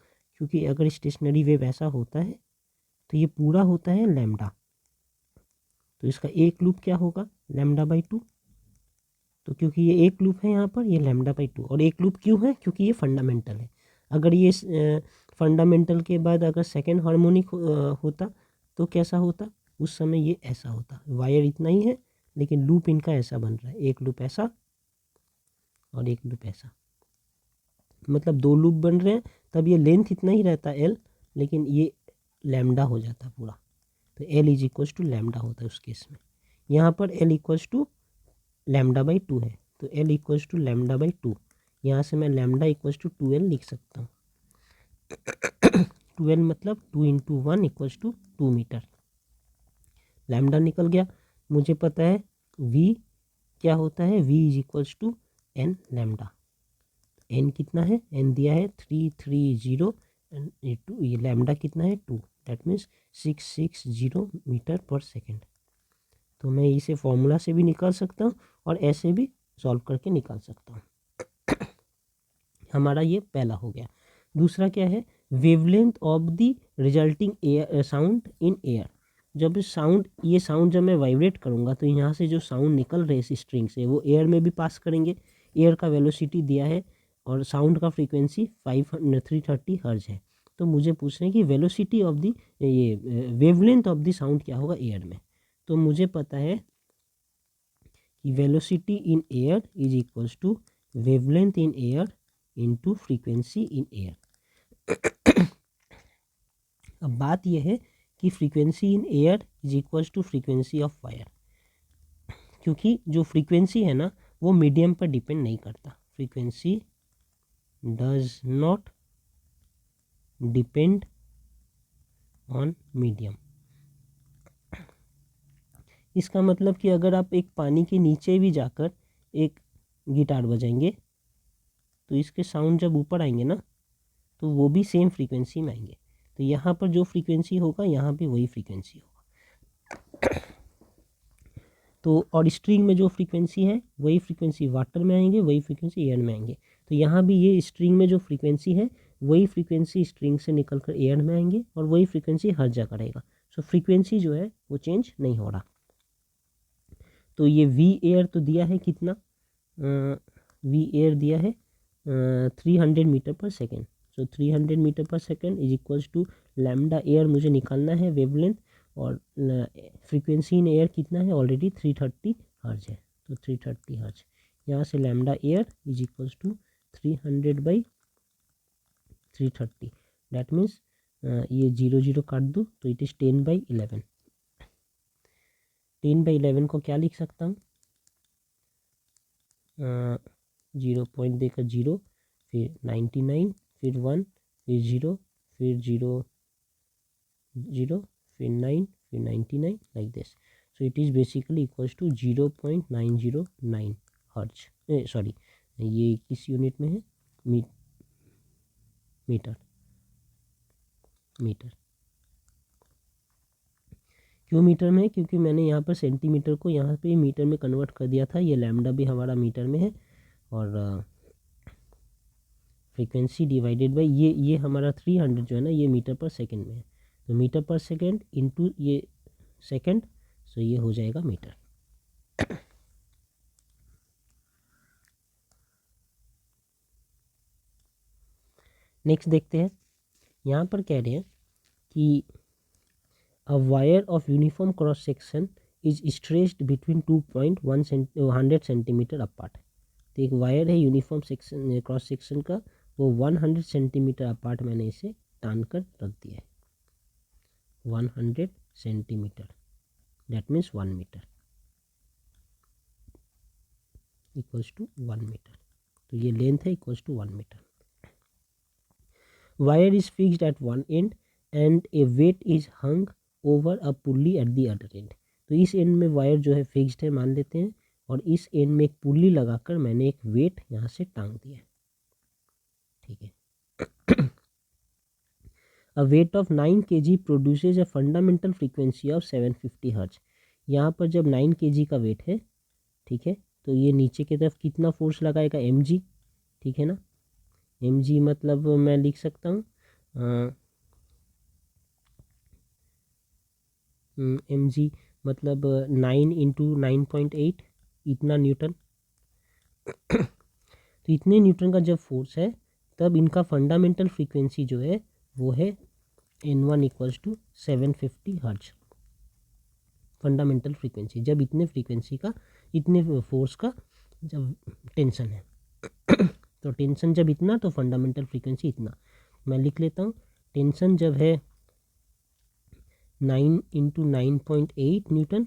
क्योंकि अगर स्टेशनरी वेव ऐसा होता है तो ये पूरा होता है लैम्डा, तो इसका एक लूप क्या होगा λ/2। तो क्योंकि ये एक लूप है यहाँ पर, ये λ/2। और एक लूप क्यों है, क्योंकि ये फंडामेंटल है। अगर ये फंडामेंटल के बाद अगर सेकेंड हार्मोनिक होता तो कैसा होता, उस समय ये ऐसा होता। वायर इतना ही है लेकिन लूप इनका ऐसा बन रहा है, एक लूप ऐसा और एक लूप ऐसा, मतलब दो लूप बन रहे हैं। तब ये लेंथ इतना ही रहता है L, लेकिन ये लैम्डा हो जाता पूरा। तो L is equal to lambda होता है उस केस में। यहाँ पर L इक्वल टू λ/2 है, तो L इक्वल टू λ/2। यहाँ से मैं लैम्डा इक्वल टू 2L लिख सकता हूँ। 2L मतलब 2 into 1 equal to 2 metre. Lambda निकल गया। मुझे पता है V क्या होता है, V is equal to N lambda. N कितना है, N दिया है 330 एंड 2, ये लैम्डा कितना है 2, that means 660 metre per second. तो मैं इसे फॉर्मूला से भी निकाल सकता हूँ और ऐसे भी सॉल्व करके निकाल सकता हूँ। हमारा ये पहला हो गया। दूसरा क्या है, wavelength of the resulting air sound in air. जब ये साउंड जब मैं वाइब्रेट करूँगा तो यहाँ से जो साउंड निकल रहे इस स्ट्रिंग से वो एयर में भी पास करेंगे। एयर का वेलोसिटी दिया है और साउंड का फ्रीक्वेंसी 330 हर्ज है। तो मुझे पूछ रहे हैं कि वेलोसिटी ऑफ द ये वेवलेंथ ऑफ द साउंड क्या होगा एयर में। तो मुझे पता है कि velocity in air is equals to wavelength in air into frequency in air. अब बात यह है कि frequency in air is equals to frequency of wire, क्योंकि जो फ्रीक्वेंसी है ना वो मीडियम पर डिपेंड नहीं करता। Frequency does not depend on medium. इसका मतलब कि अगर आप एक पानी के नीचे भी जाकर एक गिटार बजाएंगे तो इसके साउंड जब ऊपर आएंगे ना तो वो भी सेम फ्रीक्वेंसी में आएंगे। तो यहाँ पर जो फ्रीक्वेंसी होगा यहाँ पे वही फ्रीक्वेंसी होगा। तो और स्ट्रिंग में जो फ्रीक्वेंसी है वही फ्रीक्वेंसी वाटर में आएंगे, वही फ्रीक्वेंसी एयर में आएंगे। तो यहाँ भी ये स्ट्रिंग में जो फ्रीक्वेंसी है वही फ्रीक्वेंसी स्ट्रिंग से निकल कर एयर में आएंगे और वही फ्रीक्वेंसी हर जगह रहेगा। सो फ्रीक्वेंसी जो है वो चेंज नहीं हो रहा। तो ये वी एयर तो दिया है कितना, वी एयर दिया है 300 metre per second. So 300 metre per second is equals to lambda air मुझे निकालना है वेवलेंथ, और फ्रीक्वेंसी इन एयर कितना है ऑलरेडी 330 हर्ज है। तो 330 हर्ज, यहाँ से lambda air is equals to 300/330, that means ये 0 0 काट दूँ तो इट इज़ 10/11। 10/11 को क्या लिख सकता हूँ, 0 पॉइंट देकर 0, फिर 99, फिर 1, फिर 0, फिर 0 0, फिर 9, फिर 99 like this. So it is basically equals to 0.909 hertz. Sorry, ये किस यूनिट में है, मीटर। क्यों मीटर में है, क्योंकि मैंने यहाँ पर सेंटीमीटर को यहाँ पे मीटर में कन्वर्ट कर दिया था। ये लैम्डा भी हमारा मीटर में है और फ्रीक्वेंसी डिवाइडेड बाई ये हमारा 300 जो है ना ये मीटर पर सेकेंड में है। तो मीटर पर सेकेंड इंटू ये सेकेंड, सो ये हो जाएगा मीटर। नेक्स्ट देखते हैं, यहाँ पर कह रहे हैं कि a wire of uniform cross section is stretched between 2.1 centimetre apart. तो एक वायर है यूनिफॉर्म सेक्शन क्रॉस सेक्शन का, वो 100 सेंटीमीटर अपार्ट मैंने इसे टान कर रख दिया है। 100 centimetre that means 1 metre equals to 1 metre. तो ये लेंथ है equals to 1 metre. Wire is fixed at one end and a weight is hung over a pulley at the other end. तो इस एंड में वायर जो है fixed है मान लेते हैं, और इस एंड में एक पुल्ली लगाकर मैंने एक वेट यहाँ से टांग दिया है। ठीक है। A weight of 9 kg produces a fundamental frequency of 750 hertz. यहाँ पर जब 9 kg का वेट है, ठीक है, तो ये नीचे की तरफ कितना फोर्स लगाएगा, mg। ठीक है ना, mg मतलब मैं लिख सकता हूँ mg मतलब 9 इंटू 9.8 इतना न्यूटन। तो इतने न्यूटन का जब फोर्स है तब इनका फंडामेंटल फ्रीक्वेंसी जो है वो है n1 equals to 750 hertz. Fundamental frequency जब इतने फ्रीक्वेंसी का, इतने फोर्स का जब टेंशन है तो टेंशन जब इतना तो फंडामेंटल फ्रीक्वेंसी इतना। मैं लिख लेता हूँ, टेंशन जब है 9 इंटू 9.8 न्यूटन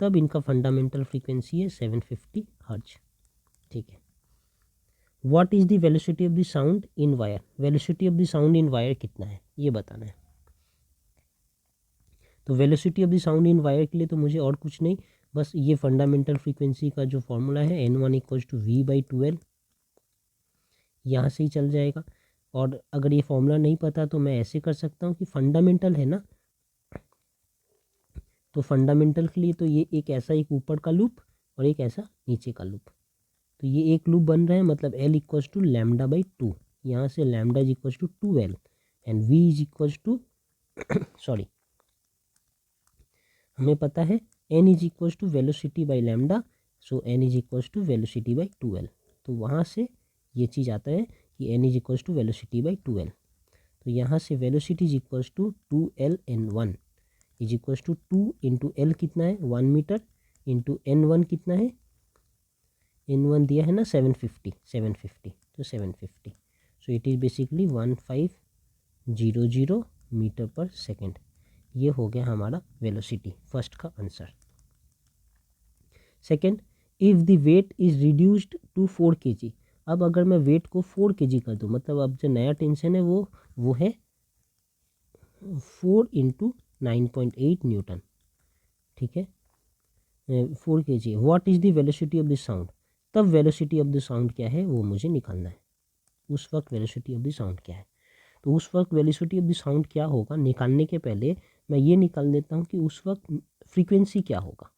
तब इनका फंडामेंटल फ्रीक्वेंसी है 750 हर्ट्ज। ठीक है। What is the velocity of the sound in wire. Velocity of the sound in wire कितना है ये बताना है। तो velocity of the sound in wire के लिए तो मुझे और कुछ नहीं, बस ये फंडामेंटल फ्रीक्वेंसी का जो फॉर्मूला है n1 इक्वल्स टू v/2l, यहाँ से ही चल जाएगा। और अगर ये फॉर्मूला नहीं पता तो मैं ऐसे कर सकता हूँ कि फंडामेंटल है ना, तो फंडामेंटल के लिए तो ये एक ऐसा एक ऊपर का लूप और एक ऐसा नीचे का लूप, तो ये एक लूप बन रहा है, मतलब l इक्वल्स टू λ/2। यहाँ से lambda is equals to 2l and v is equals to sorry हमें पता है n is equals to velocity by lambda, so n is equals to velocity by 2l। तो वहाँ से ये चीज़ आता है कि n is equals to velocity by 2l। तो यहाँ से velocity is equals to 2l/n1 is equals to 2 into L कितना है 1 मीटर इंटू n1 कितना है, n1 दिया है ना 750 तो 750, so it is basically 1500 metre per second. ये हो गया हमारा वेलोसिटी, फर्स्ट का answer. Second, if the weight is reduced to 4 kg। अब अगर मैं वेट को 4 kg कर दूँ, मतलब अब जो नया टेंशन है वो है 4 इंटू 9.8 न्यूटन। ठीक है, 4 kg। What is the velocity of the sound. तब वेलोसिटी ऑफ द साउंड क्या है वो मुझे निकालना है। उस वक्त वेलोसिटी ऑफ द साउंड क्या है, तो उस वक्त वेलोसिटी ऑफ द साउंड क्या होगा निकालने के पहले मैं ये निकाल देता हूँ कि उस वक्त फ्रीक्वेंसी क्या होगा,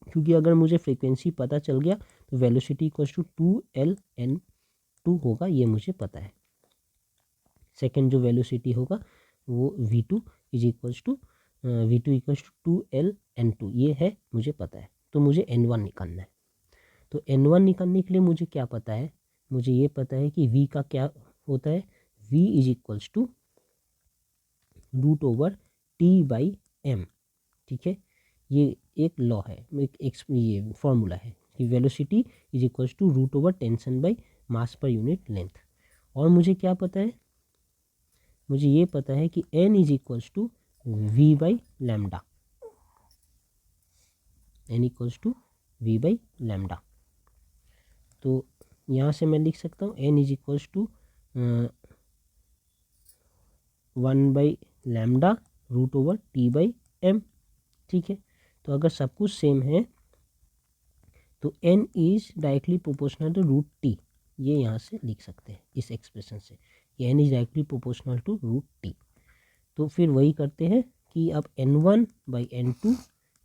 क्योंकि अगर मुझे फ्रीक्वेंसी पता चल गया तो वेलोसिटी इक्वल्स टू 2l/n2 होगा, ये मुझे पता है। सेकेंड जो वेलोसिटी होगा वो v2 is equals to v2 equals to 2l/n2, ये है मुझे पता है। तो मुझे n1 निकालना है। तो n1 निकालने के लिए मुझे क्या पता है, मुझे ये पता है कि v का क्या होता है, v is equals to √T/m। ठीक है, ये एक लॉ है, एक ये फॉर्मूला है कि वेलोसिटी इज इक्वल्स टू √टेंशन by mass per unit length. और मुझे क्या पता है, मुझे ये पता है कि n is equals to v/λ, n equals to v/λ। तो यहाँ से मैं लिख सकता हूँ n is equals to 1/λ √T/m। ठीक है, तो अगर सब कुछ सेम है तो n is directly proportional to √T, ये यहाँ से लिख सकते हैं इस एक्सप्रेशन से, ये n is directly proportional to √T। तो फिर वही करते हैं कि अब n1/n2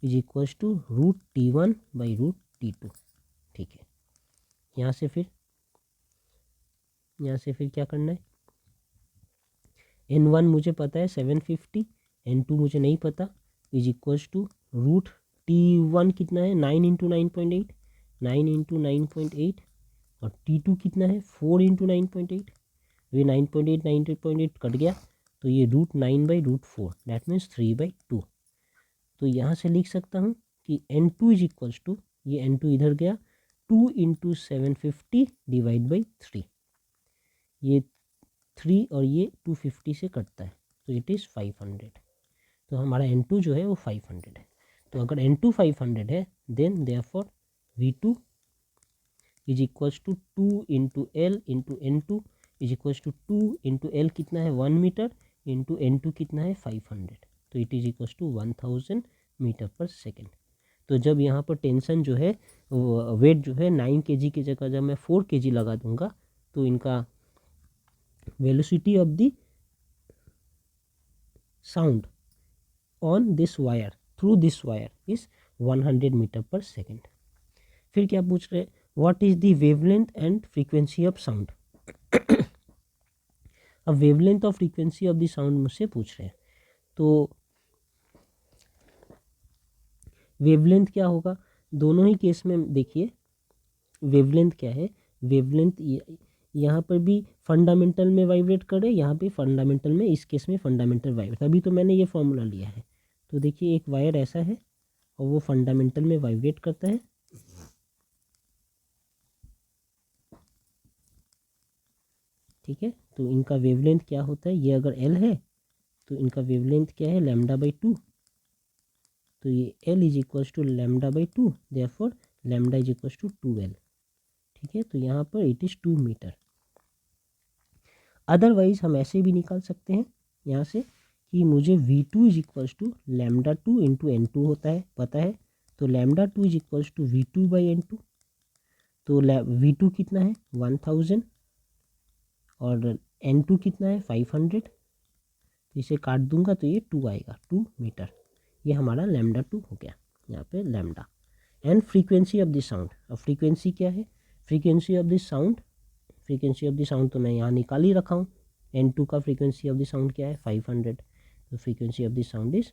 is equals to √T1/√T2। ठीक है, यहाँ से फिर क्या करना है, n1 मुझे पता है 750, n2 मुझे नहीं पता, is equals to root T1 कितना है 9 इंटू 9.8, 9 इंटू 9.8, और T2 कितना है 4 इंटू 9.8, ये 9.8 9.8 कट गया तो ये रूट 9/√4 दैट मीन्स 3/2। तो यहाँ से लिख सकता हूँ कि N2 इज इक्वल्स टू, ये N2 इधर गया 2 इंटू 750 डिवाइड बाई 3, ये 3 और ये 250 से कटता है तो इट इज़ 500। तो हमारा N2 जो है वो 500 है। तो अगर N2 500 है then therefore V2 is equals to 2 into L into N2 is equals to 2 into L कितना है 1 मीटर इंटू N2 कितना है 500, तो it is equals to 1000 metre per second. तो जब यहाँ पर टेंशन जो है वेट जो है 9 kg की जगह जब मैं 4 kg लगा दूंगा तो इनका velocity of the sound on this wire through this wire is 100 metre per second. फिर क्या पूछ रहे हैं, what is the wavelength and frequency of sound. अब वेवलेंथ और फ्रीक्वेंसी ऑफ द साउंड मुझसे पूछ रहे हैं, तो वेवलेंथ क्या होगा, दोनों ही केस में देखिए वेवलेंथ क्या है, वेवलेंथ यहाँ पर भी फंडामेंटल में वाइब्रेट करे, यहाँ पे फंडामेंटल में, इस केस में फंडामेंटल वाइब्रेट, अभी तो मैंने ये फॉर्मूला लिया है। तो देखिए एक वायर ऐसा है और वो फंडामेंटल में वाइब्रेट करता है, ठीक है। तो इनका वेवलेंथ क्या होता है, ये अगर एल है तो इनका वेवलेंथ क्या है λ/2, तो ये L is equals to λ/2, therefore lambda is equals to 2L, ठीक है। तो यहाँ पर इट इज़ 2 मीटर। अदरवाइज हम ऐसे भी निकाल सकते हैं यहाँ से कि मुझे V2 is equals to λ2 into N2 होता है पता है, तो λ2 इज इक्वल्स टू V2/N2, तो V2 कितना है 1000 और N2 कितना है 500, इसे काट दूंगा तो ये 2 आएगा, 2 मीटर। ये हमारा λ2 हो गया यहाँ पे lambda. And frequency of the sound, अब फ्रीक्वेंसी क्या है, frequency of the sound, frequency of the sound तो मैं यहाँ निकाल ही रखा हूँ, N2 का फ्रीक्वेंसी ऑफ द साउंड क्या है 500, तो frequency of the sound is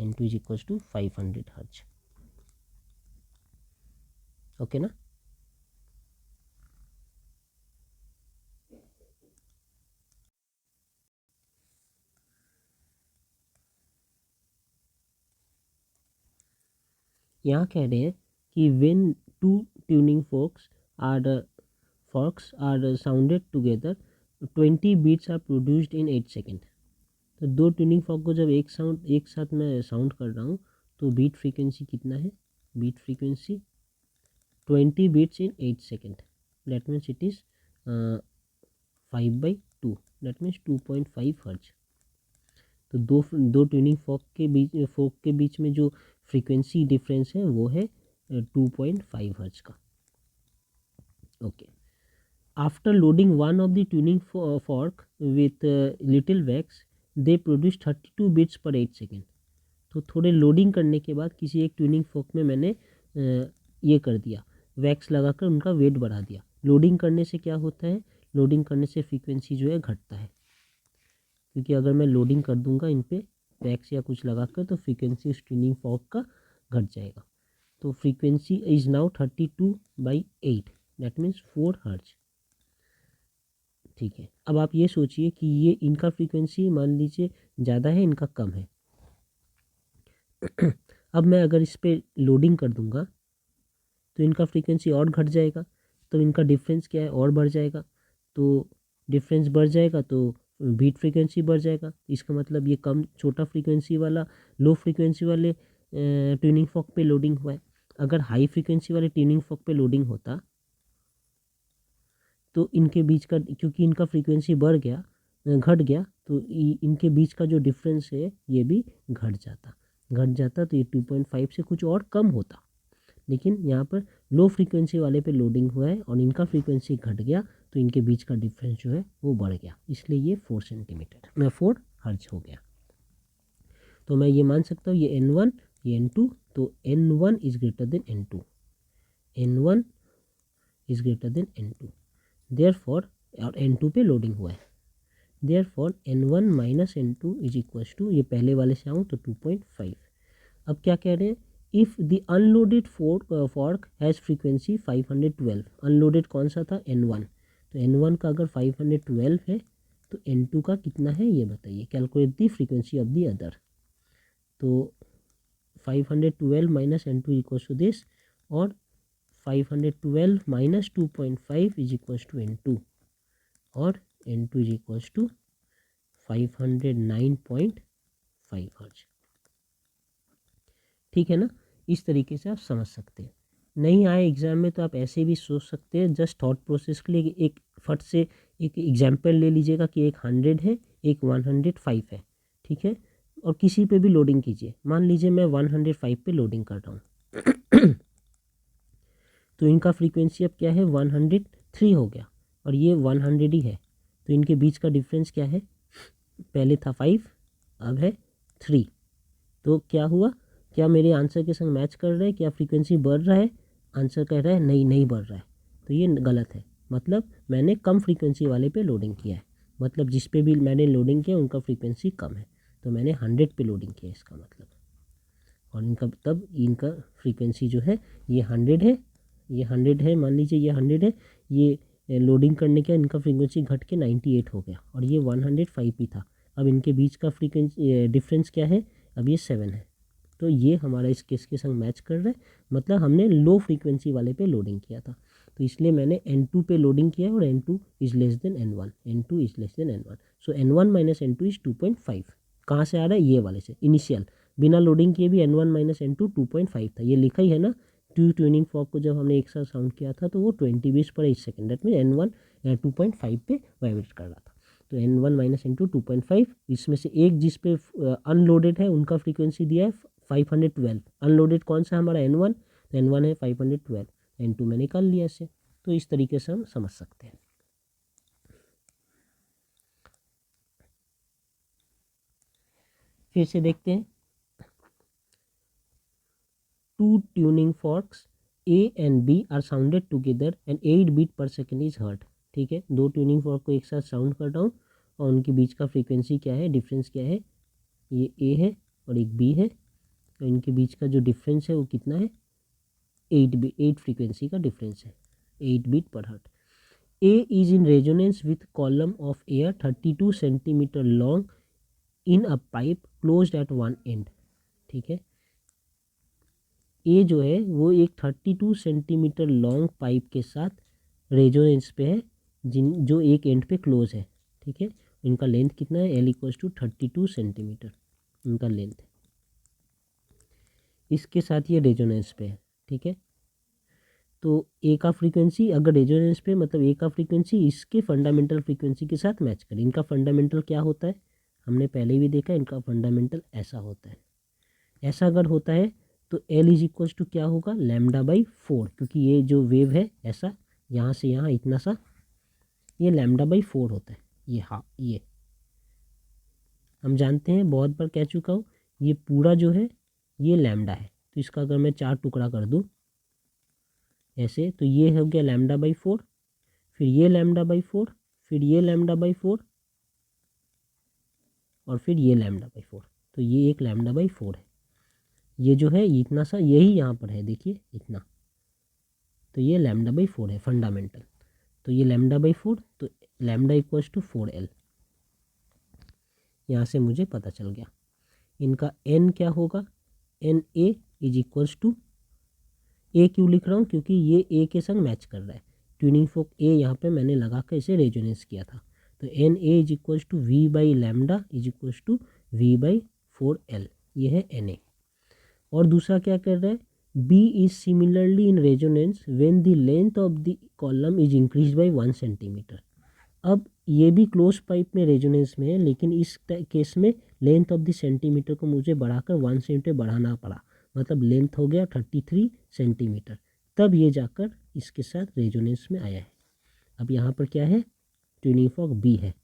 N2 is equals to 500 hertz, okay ना। यहाँ कह रहे हैं कि when two tuning forks are sounded together 20 beats are produced in 8 second. तो दो ट्यूनिंग फॉर्क को जब एक साथ मैं साउंड कर रहा हूँ तो बीट फ्रीक्वेंसी कितना है, beat frequency 20 beats in 8 second, that means it is 5/2, that means 2.5 hertz. तो दो ट्यूनिंग फोक के बीच में जो फ्रीक्वेंसी डिफरेंस है वो है 2.5 हर्ट्ज का, okay. After loading one of the tuning fork with little wax they produce 32 beats per 8 second. तो थोड़े लोडिंग करने के बाद किसी एक ट्यूनिंग फोक में मैंने ये कर दिया, वैक्स लगाकर उनका वेट बढ़ा दिया। लोडिंग करने से क्या होता है, लोडिंग करने से फ्रीक्वेंसी जो है घटता है, क्योंकि अगर मैं लोडिंग कर दूंगा इन पे वैक्स या कुछ लगाकर तो फ्रीक्वेंसी उस ट्यूनिंग फॉक का घट जाएगा। तो frequency is now 32/8, that means 4 hertz, ठीक है। अब आप ये सोचिए कि ये इनका फ्रीक्वेंसी मान लीजिए ज़्यादा है, इनका कम है। अब मैं अगर इस पर लोडिंग कर दूंगा तो इनका फ्रीक्वेंसी और घट जाएगा, तो इनका डिफरेंस क्या है और बढ़ जाएगा, तो डिफरेंस बढ़ जाएगा तो बीट फ्रीक्वेंसी बढ़ जाएगा। इसका मतलब ये कम छोटा फ्रीक्वेंसी वाला लो फ्रीक्वेंसी वाले ट्यूनिंग फॉक पे लोडिंग हुआ है। अगर हाई फ्रीक्वेंसी वाले ट्यूनिंग फॉक पे लोडिंग होता तो इनके बीच का, क्योंकि इनका फ्रीक्वेंसी बढ़ गया घट गया तो इनके बीच का जो डिफरेंस है ये भी घट जाता तो ये 2.5 से कुछ और कम होता। लेकिन यहाँ पर लो फ्रीक्वेंसी वाले पे लोडिंग हुआ है और इनका फ्रीक्वेंसी घट गया तो इनके बीच का डिफरेंस जो है वो बढ़ गया, इसलिए ये 4 सेंटीमीटर 4 हर्ट्ज हो गया। तो मैं ये मान सकता हूँ ये N1 ये N2, तो N1 is greater than N2, N1 is greater than N2, therefore, और N2 पे लोडिंग हुआ है, therefore N1 minus N2 is equals to, ये पहले वाले से आऊँ तो 2.5, अब क्या कह रहे हैं, if the unloaded fork has frequency 512, unloaded कौन सा था, N1, तो N1 का अगर 512 है तो N2 का कितना है ये बताइए, calculate the frequency of the other. तो 512 minus N2 equals to this, और 512 minus 2.5 is equals to N2, और N2 is equals to 509.5 hertz. ठीक है ना, इस तरीके से आप समझ सकते हैं। नहीं आए एग्ज़ाम में तो आप ऐसे भी सोच सकते हैं, जस्ट थॉट प्रोसेस के लिए एक फट से एक एग्जाम्पल ले लीजिएगा कि एक 100 है, एक 105 है, ठीक है, और किसी पे भी लोडिंग कीजिए। मान लीजिए मैं 105 पे लोडिंग कर रहा हूँ तो इनका फ्रीक्वेंसी अब क्या है, 103 हो गया, और ये 100 ही है, तो इनके बीच का डिफरेंस क्या है, पहले था 5, अब है 3, तो क्या हुआ, क्या मेरे आंसर के संग मैच कर रहे हैं, क्या फ्रीक्वेंसी बढ़ रहा है, आंसर कह रहा है नहीं नहीं बढ़ रहा है, तो ये गलत है, मतलब मैंने कम फ्रीक्वेंसी वाले पे लोडिंग किया है, मतलब जिस पे भी मैंने लोडिंग किया उनका फ्रीक्वेंसी कम है, तो मैंने 100 पे लोडिंग किया इसका मतलब, और इनका तब इनका फ्रीक्वेंसी जो है ये 100 है, ये 100 है, मान लीजिए ये 100 है, ये लोडिंग करने के इनका फ्रीक्वेंसी घट के 98 हो गया, और ये 105 ही था। अब इनके बीच का फ्रीक्वेंसी डिफरेंस क्या है, अब ये 7 है, तो ये हमारा इस केस के संग मैच कर रहा है, मतलब हमने लो फ्रीक्वेंसी वाले पे लोडिंग किया था, तो इसलिए मैंने N2 पे लोडिंग किया और N2 is less than N1, N2 is less than N1, so N1 minus N2 is 2.5। कहाँ से आ रहा है, ये वाले से, इनिशियल बिना लोडिंग किए भी N1 माइनस N2 2.5 था, ये लिखा ही है ना। ट्यूनिंग फॉर्क को जब हमने एक साथ साउंड किया था तो वो 20 बीट्स पर H second, that mean N1 2.5 पे वाइब्रेट कर रहा था, तो N1 माइनस N2 2.5, इसमें से एक जिस पे अनलोडेड है उनका फ्रीक्वेंसी दिया है 512, अनलोडेड कौन सा हमारा N1, तो N1 है 512, N2 मैंने निकाल लिया इसे, तो इस तरीके से हम समझ सकते हैं। फिर से देखते हैं, two tuning forks A and B are sounded together and 8 beat per second is heard। ठीक है, दो ट्यूनिंग फॉर्क को एक साथ साउंड कर रहा हूँ और उनके बीच का फ्रीक्वेंसी क्या है, डिफरेंस क्या है, ये A है और एक B है, तो इनके बीच का जो डिफरेंस है वो कितना है, 8 फ्रीक्वेंसी का डिफरेंस है, 8 beat per hertz. A is in resonance with column of air 32 centimetre long in a pipe closed at one end. ठीक है, ए जो है वो एक 32 सेंटीमीटर लॉन्ग पाइप के साथ रेजोनेंस पे है, जो एक एंड पे क्लोज है। ठीक है, इनका लेंथ कितना है, L इक्वल्स टू 32 सेंटीमीटर इनका लेंथ है, इसके साथ ये रेजोनेंस पे है। ठीक है, तो ए का फ्रीक्वेंसी अगर रेजोनेंस पे, मतलब ए का फ्रीक्वेंसी इसके फंडामेंटल फ्रीक्वेंसी के साथ मैच करे। इनका फंडामेंटल क्या होता है, हमने पहले भी देखा, इनका फंडामेंटल ऐसा होता है। ऐसा अगर होता है तो L इज इक्वल्स टू क्या होगा, λ/4, क्योंकि ये जो वेव है ऐसा यहाँ से यहाँ इतना सा, ये λ/4 होता है। ये हाँ, ये हम जानते हैं, बहुत बार कह चुका हूँ, ये पूरा जो है ये लैम्डा है, तो इसका अगर मैं 4 टुकड़ा कर दूँ ऐसे, तो ये हो गया λ/4, फिर ये λ/4, फिर ये λ/4 और फिर ये λ/4, तो ये एक λ/4 है। ये जो है इतना सा यही यहाँ पर है, देखिए इतना, तो ये λ/4 है फंडामेंटल, तो ये λ/4, तो लैम्डा इक्वल्स टू 4L, यहाँ से मुझे पता चल गया। इनका N क्या होगा, N A is equals to, A क्यों लिख रहा हूँ, क्योंकि ये ए के संग मैच कर रहा है, ट्यूनिंग फोक ए यहाँ पे मैंने लगा कर इसे रेजोनेंस किया था, तो N A is equals to V by lambda is equals to V/4L, ये है एन ए। और दूसरा क्या कर रहा है, B is similarly in resonance when the length of the column is increase by 1 centimetre. अब ये भी क्लोज पाइप में रेजोनेंस में है, लेकिन इस केस में लेंथ ऑफ द सेंटीमीटर को मुझे बढ़ाकर 1 सेंटीमीटर बढ़ाना पड़ा, मतलब लेंथ हो गया 33 सेंटीमीटर, तब ये जाकर इसके साथ रेजोनेंस में आया है। अब यहाँ पर क्या है, ट्यूनिंग फॉर्क बी है,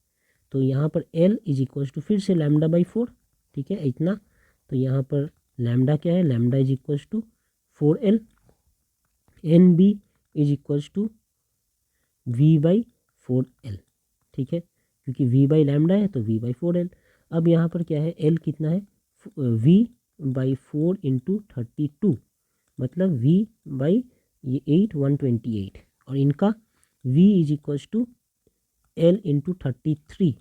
तो यहाँ पर L इज इक्वल्स टू फिर से λ/4, ठीक है इतना, तो यहाँ पर लैम्डा क्या है, lambda is equals to 4L, N B is equals to V/4L। ठीक है, क्योंकि V बाई लैम्डा है तो V/4L। अब यहाँ पर क्या है, L कितना है, V बाई 4 इंटू 32, मतलब v बाई ये 8 128, और इनका v is equals to l into 33,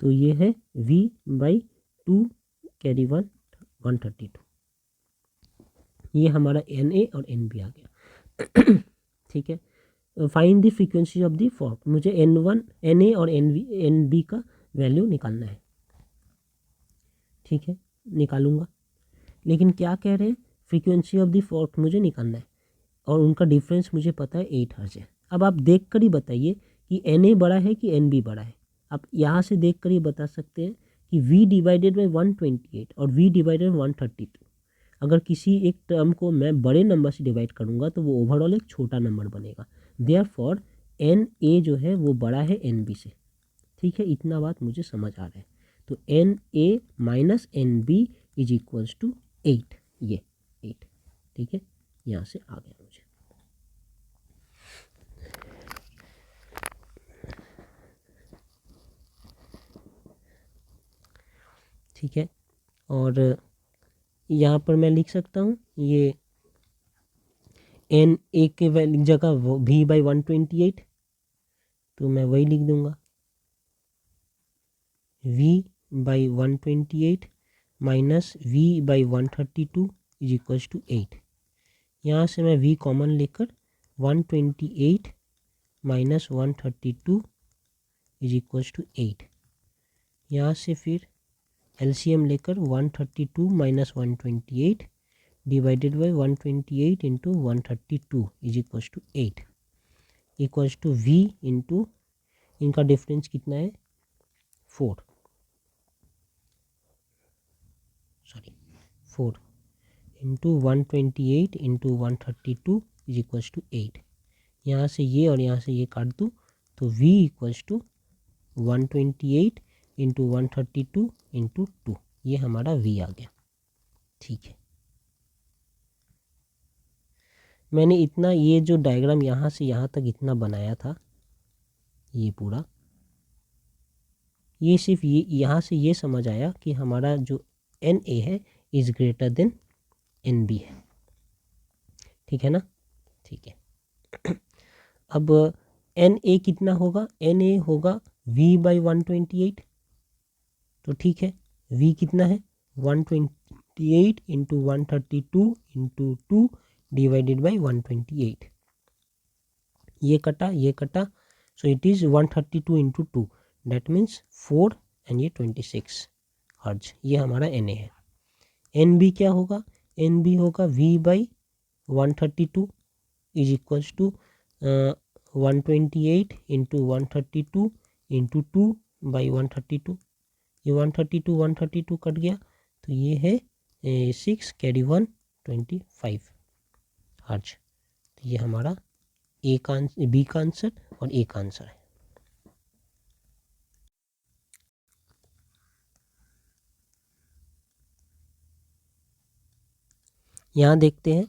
तो ये है v बाई 2 कैरी 132। ये हमारा Na और Nb आ गया। ठीक है, find the frequency of the fork. मुझे N1 Na और Nb का वैल्यू निकालना है। ठीक है, निकालूंगा, लेकिन क्या कह रहे हैं, फ्रीक्वेंसी ऑफ द फॉर्क मुझे निकालना है और उनका डिफरेंस मुझे पता है 8 हर्ट्ज है। अब आप देख कर ही बताइए कि Na बड़ा है कि Nb बड़ा है। आप यहाँ से देख कर ही बता सकते हैं कि V डिवाइडेड बाई 128 और V डिवाइडेड 132, अगर किसी एक टर्म को मैं बड़े नंबर से डिवाइड करूँगा तो वो ओवरऑल एक छोटा नंबर बनेगा। देयरफॉर Na जो है वो बड़ा है Nb से। ठीक है, इतना बात मुझे समझ आ रहा है। तो Na minus Nb is equals to 8, ये 8। ठीक है, यहाँ से आ गया मुझे। ठीक है, और यहाँ पर मैं लिख सकता हूँ ये Na के जगह V बाई 128, तो मैं वही लिख दूंगा V by 128 minus V by 132 is equals to 8। यहाँ से मैं V कॉमन लेकर 128 माइनस 132 इज इक्वल्स टू 8। यहाँ से फिर एलसीएम लेकर 132 minus 128 divided by 128 into 132 is equals to 8 equals to V into, इनका डिफरेंस कितना है 4 into 128 into 132 is equals to 8। यहाँ से ये और यहाँ से ये काट दूँ तो V equals to 128 into 132 into 2, ये हमारा V आ गया। ठीक है, मैंने इतना ये जो डायग्राम यहाँ से यहाँ तक इतना बनाया था, ये पूरा, ये सिर्फ ये यहाँ से ये समझ आया कि हमारा जो Na है इज़ ग्रेटर देन Nb है। ठीक है ना, ठीक है। अब Na कितना होगा, Na होगा V बाई 128, तो ठीक है, V कितना है 128 इंटू 132 इंटू 2 डिवाइडेड बाई 128, ये कटा, सो it is 132 into 2, that means 4 and ये 26 हर्ट्ज, ये हमारा Na है। Nb क्या होगा, Nb होगा V by 132 is equals to 128 into 132 into 2 by 132, ये 132 कट गया, तो ये है 6 कैरी 1 25 हर्ट्ज। तो ये हमारा बी का आंसर और ए का आंसर है। यहाँ देखते हैं,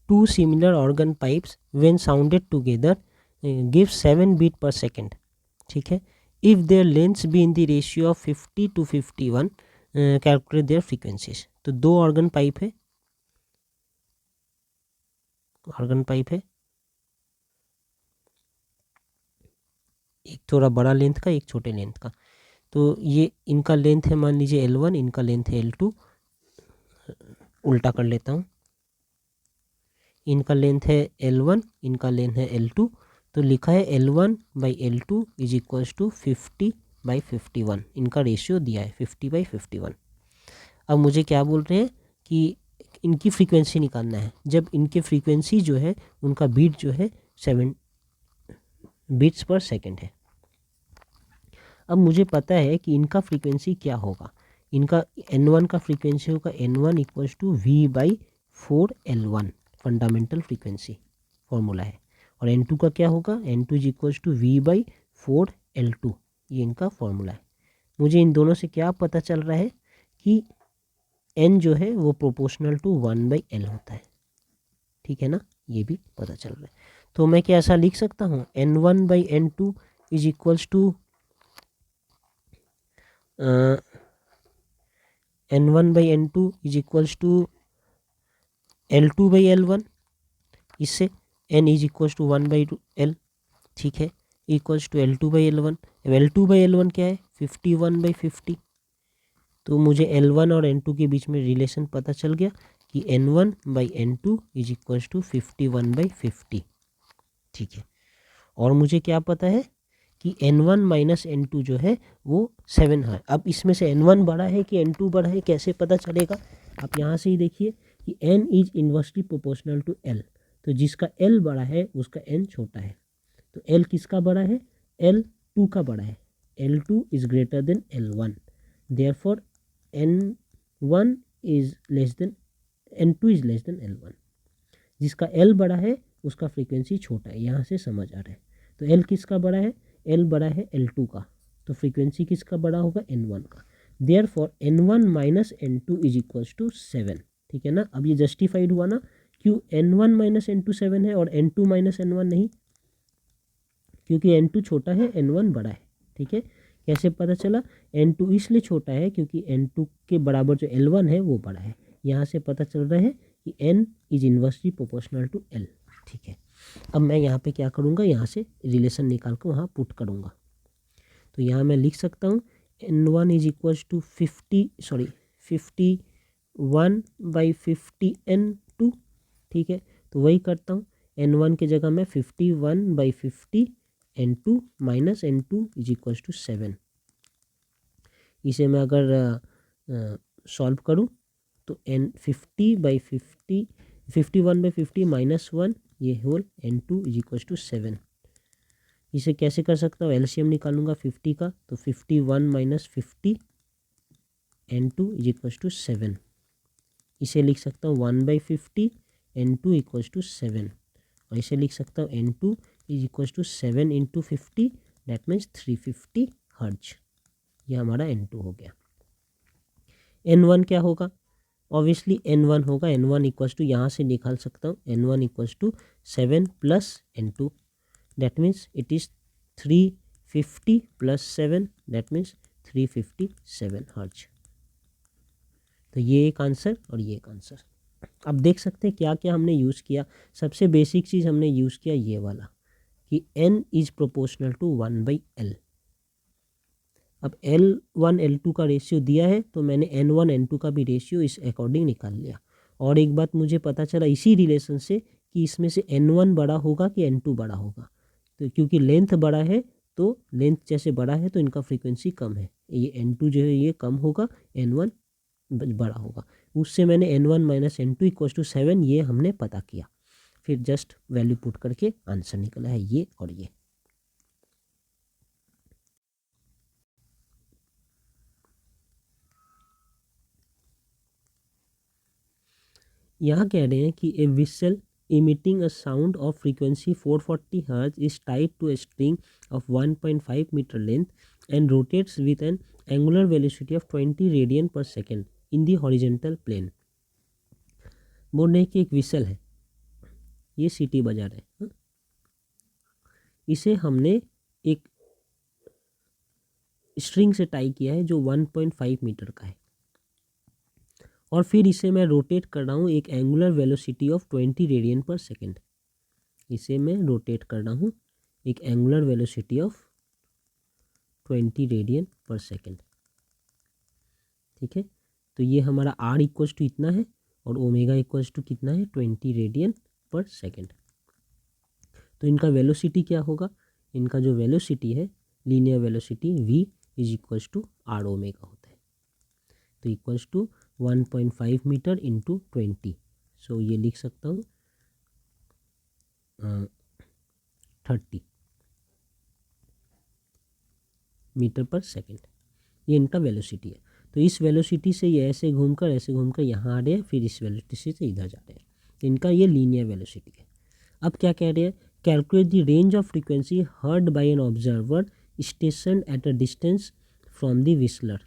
two similar organ pipes when sounded together give 7 beat per second. ठीक है, if their lengths be in the ratio of 50 to 51, calculate their frequencies. तो दो ऑर्गन पाइप है, एक थोड़ा बड़ा लेंथ का, एक छोटे लेंथ का। तो ये इनका लेंथ है मान लीजिए L1, इनका लेंथ है L2, उल्टा कर लेता हूँ, इनका लेंथ है L1, इनका लेंथ है L2, तो लिखा है L1 by L2 is equals to 50 by 51, इनका रेशियो दिया है 50 बाई 51। अब मुझे क्या बोल रहे हैं कि इनकी फ्रीक्वेंसी निकालना है, जब इनके फ्रीक्वेंसी जो है उनका बीट जो है 7 बीट्स पर सेकेंड है। अब मुझे पता है कि इनका फ्रीक्वेंसी क्या होगा, इनका N1 का फ्रीक्वेंसी होगा N1 equals to V by 4L1, fundamental frequency formula है, और N2 का क्या होगा, N2 is equals to V by 4L2, ये इनका फॉर्मूला है। मुझे इन दोनों से क्या पता चल रहा है कि N जो है वो प्रोपोर्शनल टू 1 बाई L होता है। ठीक है ना, ये भी पता चल रहा है। तो मैं क्या ऐसा लिख सकता हूँ, N1 by N2 is equals to N1 by N2 is equals to L2 by L1, इससे N is equals to 1 by L, ठीक है, equals to L2 by L1। अब L2 by L1 क्या है, 51/50। तो मुझे L1 और N2 के बीच में रिलेशन पता चल गया कि N1 by N2 is equals to 51/50, ठीक है। और मुझे क्या पता है कि N1 माइनस N2 जो है वो 7 है। अब इसमें से N1 बड़ा है कि N2 बड़ा है कैसे पता चलेगा, आप यहाँ से ही देखिए कि N is inversely proportional to L, तो जिसका L बड़ा है उसका N छोटा है। तो L किसका बड़ा है, L2 का बड़ा है, L2 is greater then L1, therefore N1 is less than N2 is less than L1। जिसका L बड़ा है उसका फ्रीक्वेंसी छोटा है, यहाँ से समझ आ रहा है। तो L किसका बड़ा है, L बड़ा है L2 का, तो फ्रीक्वेंसी किसका बड़ा होगा, N1 का। Therefore N1 minus N2 is equals to 7, ठीक है ना। अब ये जस्टिफाइड हुआ ना, क्यों N1 माइनस N2 7 है और N2 माइनस N1 नहीं, क्योंकि N2 छोटा है N1 बड़ा है, ठीक है। कैसे पता चला, N2 इसलिए छोटा है क्योंकि N2 के बराबर जो L1 है वो बड़ा है। यहाँ से पता चल रहा है कि N is inversely proportional to L, ठीक है। अब मैं यहाँ पे क्या करूँगा, यहाँ से रिलेशन निकाल कर वहाँ पुट करूँगा। तो यहाँ मैं लिख सकता हूँ N1 is equals to 51/50 N2, ठीक है। तो वही करता हूँ, N1 के जगह मैं 51/50 N2 minus N2 is equals to 7। इसे मैं अगर सॉल्व करूँ तो N50/50 51/50 माइनस 1 ये whole N2 is equals to 7। इसे कैसे कर सकता हूँ, एलसीएम निकालूंगा 50 का, तो 51 minus 50 N2 is equals to 7। इसे लिख सकता हूँ 1/50 N2 इक्वल्स टू 7, और इसे लिख सकता हूँ N2 is equals to 7 into 50, that means 350 hertz. ये हमारा N2 हो गया। N1 क्या होगा, ऑब्वियसली N1 होगा, N1 इक्वल्स टू यहाँ से निकाल सकता हूँ N1 equals to 7 plus N2, that means it is 350 plus 7, that means 357 hertz. तो ये एक आंसर और ये एक आंसर। अब देख सकते हैं क्या क्या हमने यूज़ किया। सबसे बेसिक चीज़ हमने यूज़ किया ये वाला कि N is proportional to 1/L। अब L1 L2 का रेशियो दिया है तो मैंने N1 N2 का भी रेशियो इस अकॉर्डिंग निकाल लिया। और एक बात मुझे पता चला इसी रिलेशन से कि इसमें से N1 बड़ा होगा कि N2 बड़ा होगा। तो क्योंकि लेंथ बड़ा है तो लेंथ जैसे बड़ा है तो इनका फ्रीक्वेंसी कम है, ये N2 जो है ये कम होगा, N1 बड़ा होगा। उससे मैंने N1 minus N2 equals to 7 ये हमने पता किया, फिर जस्ट वैल्यू पुट करके आंसर निकला है ये और ये। यहाँ कह रहे हैं कि ए whistle emitting a sound of frequency 440 Hz is tied to a string of 1.5 meter length and rotates with an angular velocity of 20 radian per second in the horizontal plane। बोल रहे हैं कि एक विसल है, ये सीटी बजा रहे हैं, इसे हमने एक स्ट्रिंग से टाई किया है जो 1.5 मीटर का है, और फिर इसे मैं रोटेट कर रहा हूँ एक angular velocity of 20 radian per second. इसे मैं रोटेट कर रहा हूँ एक angular velocity of 20 radian per second, ठीक है। तो ये हमारा R इक्वल्स टू इतना है और ओमेगा इक्वल्स टू कितना है, 20 रेडियन पर सेकेंड। तो इनका वेलोसिटी क्या होगा, इनका जो वेलोसिटी है linear velocity V is equals to R omega होता है। तो equals to 1.5 metre into 20, so ये लिख सकता हूँ 30 मीटर पर सेकेंड, ये इनका वेलोसिटी है। तो इस वेलोसिटी से ये ऐसे घूमकर यहाँ आ रहे हैं, फिर इस वेलोसिटी से इधर जा रहे हैं, तो इनका ये लीनियर वेलोसिटी है। अब क्या कह रहे हैं, calculate the range of frequency heard by an observer station at a distance from the whistler,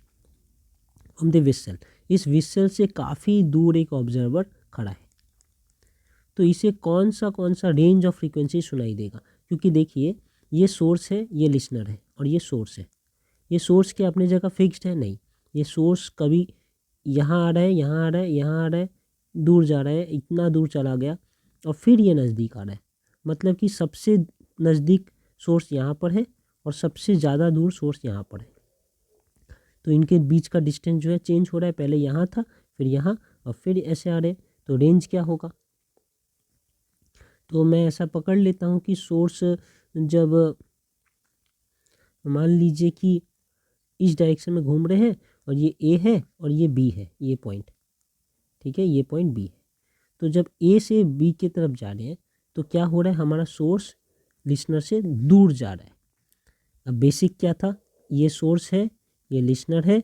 from the whistle. इस विसल से काफ़ी दूर एक ऑब्जर्वर खड़ा है, तो इसे कौन सा रेंज ऑफ फ्रीक्वेंसी सुनाई देगा। क्योंकि देखिए ये सोर्स है, ये लिसनर है और ये सोर्स है। ये सोर्स क्या अपनी जगह फिक्स्ड है, नहीं, ये सोर्स कभी यहाँ आ रहा है, यहाँ आ रहा है, यहाँ आ रहा है, दूर जा रहा है, इतना दूर चला गया और फिर ये नज़दीक आ रहा है। मतलब कि सबसे नज़दीक सोर्स यहाँ पर है और सबसे ज़्यादा दूर सोर्स यहाँ पर है। तो इनके बीच का डिस्टेंस जो है चेंज हो रहा है, पहले यहाँ था, फिर यहाँ और फिर ऐसे आ रहे। तो रेंज क्या होगा? तो मैं ऐसा पकड़ लेता हूँ कि सोर्स जब मान लीजिए कि इस डायरेक्शन में घूम रहे हैं और ये ए है और ये बी है, ये पॉइंट, ठीक है, ये पॉइंट बी है। तो जब ए से बी की तरफ जा रहे हैं तो क्या हो रहा है, हमारा सोर्स लिसनर से दूर जा रहा है। अब बेसिक क्या था, ये सोर्स है, ये लिसनर है,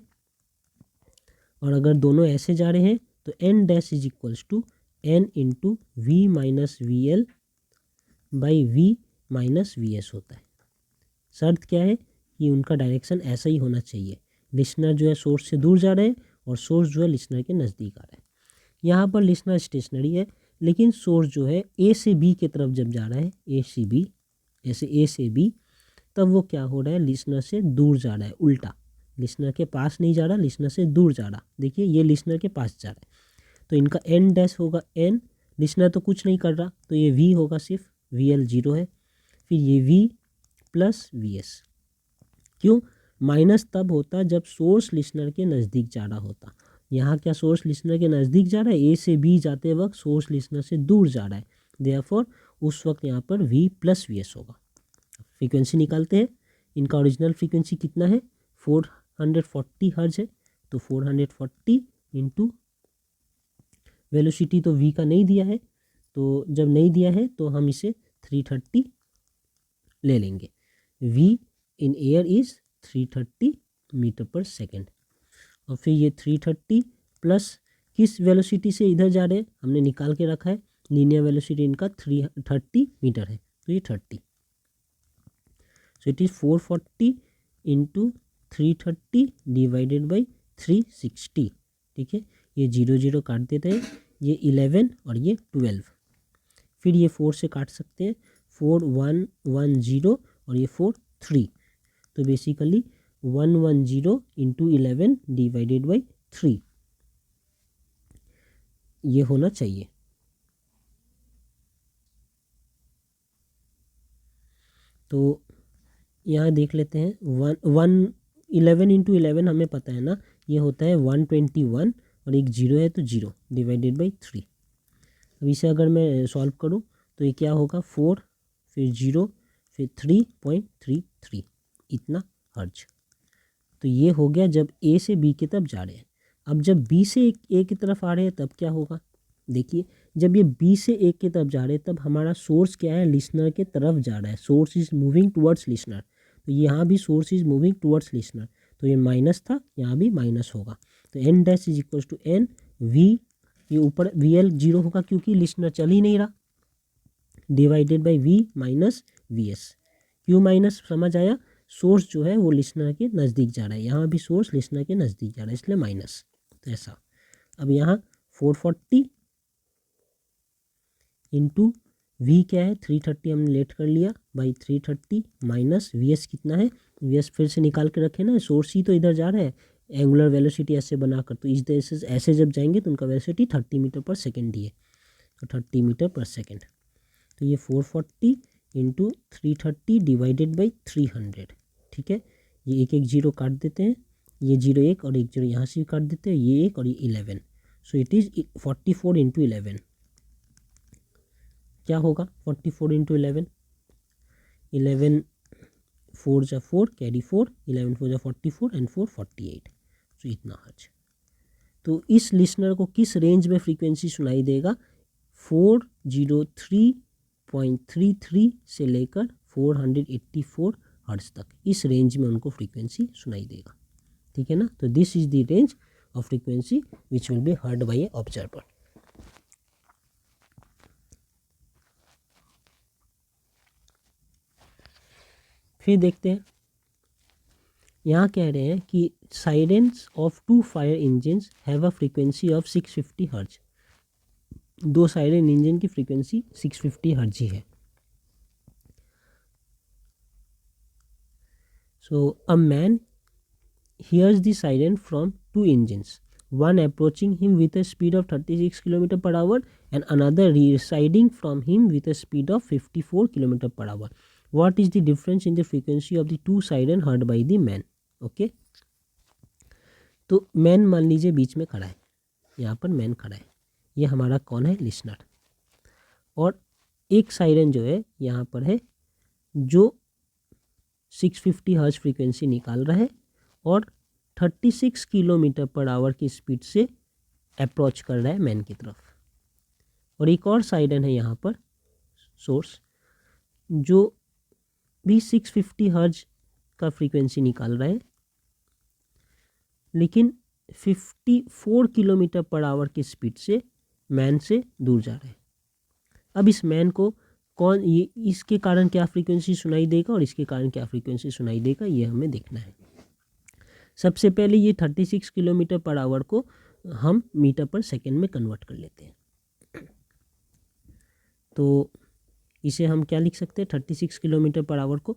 और अगर दोनों ऐसे जा रहे हैं तो N dash is equals to N into V minus V L by V minus V S होता है। शर्त क्या है कि उनका डायरेक्शन ऐसा ही होना चाहिए, लिसनर जो है सोर्स से दूर जा रहे हैं और सोर्स जो है लिसनर के नज़दीक आ रहा है। यहाँ पर लिसनर स्टेशनरी है, लेकिन सोर्स जो है ए से बी की तरफ जब जा रहा है, ए से बी, ऐसे ए से बी, तब वो क्या हो रहा है, लिसनर से दूर जा रहा है, उल्टा, लिसनर के पास नहीं जा रहा, लिसनर से दूर जा रहा। देखिए ये लिसनर के पास जा रहा है, तो इनका एन डैश होगा एन, लिसनर तो कुछ नहीं कर रहा तो ये वी होगा, सिर्फ वी एल जीरो है, फिर ये वी प्लस वी एस। क्यों? माइनस तब होता जब सोर्स लिसनर के नज़दीक जा रहा होता। यहाँ क्या सोर्स लिसनर के नज़दीक जा रहा है, ए से बी जाते वक्त सोर्स लिसनर से दूर जा रहा है, देयरफॉर उस वक्त यहाँ पर वी प्लस वी एस होगा। फ्रीक्वेंसी निकालते हैं, इनका ओरिजिनल फ्रीक्वेंसी कितना है, 440 हर्ज है, तो 440 इंटू वेलोसिटी तो वी का नहीं दिया है, तो जब नहीं दिया है तो हम इसे 330 ले लेंगे। V in air is 330 metre per second, और फिर ये 330 प्लस किस वेलोसिटी से इधर जा रहे हैं हमने निकाल के रखा है, लीनियर वेलोसिटी इनका 330 मीटर है, तो ये 30, सो it is 440 into 330 divided by 360, ठीक है। ये 0 0 काट देते हैं, ये 11 और ये 12, फिर ये 4 से काट सकते हैं, 4 1 1 0 और ये 4 3, तो बेसिकली 110 इंटू 11 डिवाइडेड बाई 3 ये होना चाहिए। तो यहाँ देख लेते हैं, 11 इंटू 11 हमें पता है ना, ये होता है 121 और एक जीरो है तो 0 डिवाइडेड बाई 3। अब इसे अगर मैं सॉल्व करूँ तो ये क्या होगा, 4 फिर 0 फिर 3.33 इतना हर्ज। तो ये हो गया जब ए से बी की तरफ जा रहे हैं। अब जब बी से ए की तरफ आ रहे हैं तब क्या होगा, देखिए जब ये बी से ए की तरफ जा रहे हैं तब हमारा सोर्स क्या है, लिसनर के तरफ जा रहा है, source is moving towards listener, तो यहाँ भी source is moving towards listener, तो ये माइनस था, यहाँ भी माइनस होगा, तो N dash is equal to N V, ये ऊपर वी एल जीरो होगा क्योंकि लिसनर चल ही नहीं रहा, divided by V minus V S. क्यों माइनस, समझ आया, सोर्स जो है वो लिसनर के नज़दीक जा रहा है, यहाँ भी सोर्स लिसनर के नज़दीक जा रहा है इसलिए माइनस, तो ऐसा। अब यहाँ 440 इंटू वी क्या है, 330 हमने लेट कर लिया, बाई 330 माइनस वी एस कितना है, वी एस फिर से निकाल के रखे ना, सोर्स ही तो इधर जा रहा है, एंगुलर वेलोसिटी ऐसे बनाकर, तो इस तरह से ऐसे जब जाएंगे तो उनका वेलोसिटी 30 मीटर पर सेकेंड ही है, तो 30 मीटर पर सेकेंड। तो ये 440 इंटू 330 डिवाइडेड बाई 300, ठीक है। ये एक एक जीरो काट देते हैं, ये जीरो एक और एक जीरो यहाँ से भी काट देते हैं, ये एक और ये 11, सो इट इज़ 44 इंटू 11, क्या होगा 44 इंटू 11, 11 4 जा 4 कैरी 4, 11 4 जा 44 एंड 4 48, सो इतना हर्ज। तो इस लिसनर को किस रेंज में फ्रीक्वेंसी सुनाई देगा, 403.33 से लेकर 484 हर्ट्ज तक, इस रेंज में उनको फ्रीक्वेंसी सुनाई देगा, ठीक है ना। तो this is the range of frequency which will be heard by a observer. फिर देखते हैं, यहाँ कह रहे हैं कि sirens of 2 fire engines have a frequency of 650 hertz, 2 siren engine की फ्रीक्वेंसी 650 हर्ट्ज ही है। So a man hears the siren from 2 engines, one approaching him with a speed of 36 km per hour and another receding from him with a speed of 54 km per hour. What is the difference in the frequency of the two siren heard by the man? Okay तो man मान लीजिए बीच में खड़ा है, यहाँ पर man खड़ा है, ये हमारा कौन है? लिसनर। और एक सायरन जो है यहाँ पर है जो 650 हर्ट्ज फ्रीक्वेंसी निकाल रहा है और 36 किलोमीटर पर आवर की स्पीड से अप्रोच कर रहा है मैन की तरफ। और एक और सायरन है यहाँ पर सोर्स जो भी 650 हर्ट्ज का फ्रीक्वेंसी निकाल रहा है लेकिन 54 किलोमीटर पर आवर की स्पीड से मैन से दूर जा रहा है। अब इस मैन को कौन, ये इसके कारण क्या फ्रीक्वेंसी सुनाई देगा और इसके कारण क्या फ्रीक्वेंसी सुनाई देगा, ये हमें देखना है। सबसे पहले ये 36 किलोमीटर पर आवर को हम मीटर पर सेकेंड में कन्वर्ट कर लेते हैं। तो इसे हम क्या लिख सकते हैं? 36 किलोमीटर पर आवर को,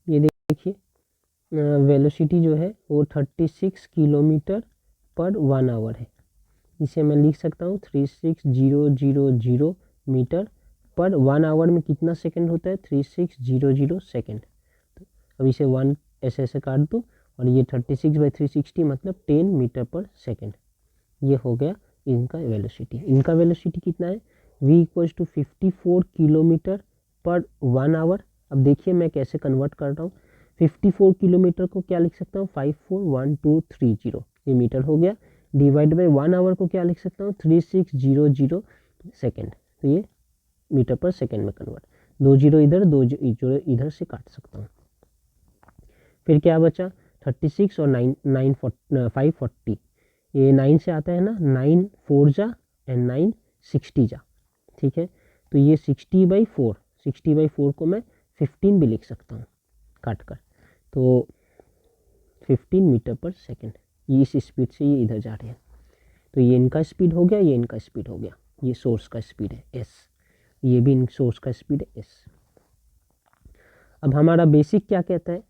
ये देखिए वेलोसिटी जो है वो 36 किलोमीटर पर 1 आवर है। इसे मैं लिख सकता हूँ 36000 मीटर पर 1 आवर में कितना सेकंड होता है? 3600 सेकंड। तो अब इसे 1 ऐसे ऐसे काट दो और ये 36/360 मतलब 10 मीटर पर सेकंड। ये हो गया इनका वेलोसिटी। इनका वेलोसिटी कितना है? v = 54 किलोमीटर पर 1 आवर। अब देखिए मैं कैसे कन्वर्ट कर रहा हूँ। 54 किलोमीटर को क्या लिख सकता हूँ? 541230, ये मीटर हो गया। डिवाइड बाई 1 आवर को क्या लिख सकता हूँ? 3600 सेकेंड। तो ये मीटर पर सेकेंड में कन्वर्ट, 2 जीरो इधर 2 जीरो इधर से काट सकता हूँ। फिर क्या बचा? 36 और 540, ये 9 से आता है ना, 9 4 जा एंड 9 60 जा, ठीक है। तो ये 60/4 को मैं 15 भी लिख सकता हूँ काट कर। तो 15 मीटर पर सेकेंड, ये इस स्पीड से ये इधर जा रहे हैं। तो ये इनका स्पीड हो गया, ये इनका स्पीड हो गया। ये सोर्स का स्पीड है एस, ये भी इन सोर्स का स्पीड है एस। अब हमारा बेसिक क्या कहता है?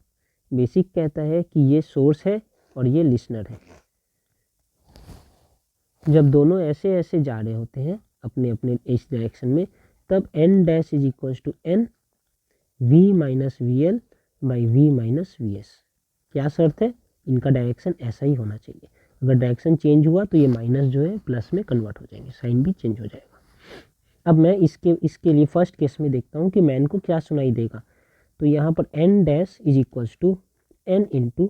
बेसिक कहता है कि ये सोर्स है और ये लिसनर है। जब दोनों ऐसे ऐसे जा रहे होते हैं अपने अपने इस डायरेक्शन में, तब n dash = n v - vl by v - vs। क्या शर्त है? इनका डायरेक्शन ऐसा ही होना चाहिए। अगर डायरेक्शन चेंज हुआ तो ये माइनस जो है प्लस में कन्वर्ट हो जाएंगे, साइन भी चेंज हो जाएगा। अब मैं इसके लिए फर्स्ट केस में देखता हूँ कि मैन को क्या सुनाई देगा। तो यहाँ पर n डैश = n इंटू,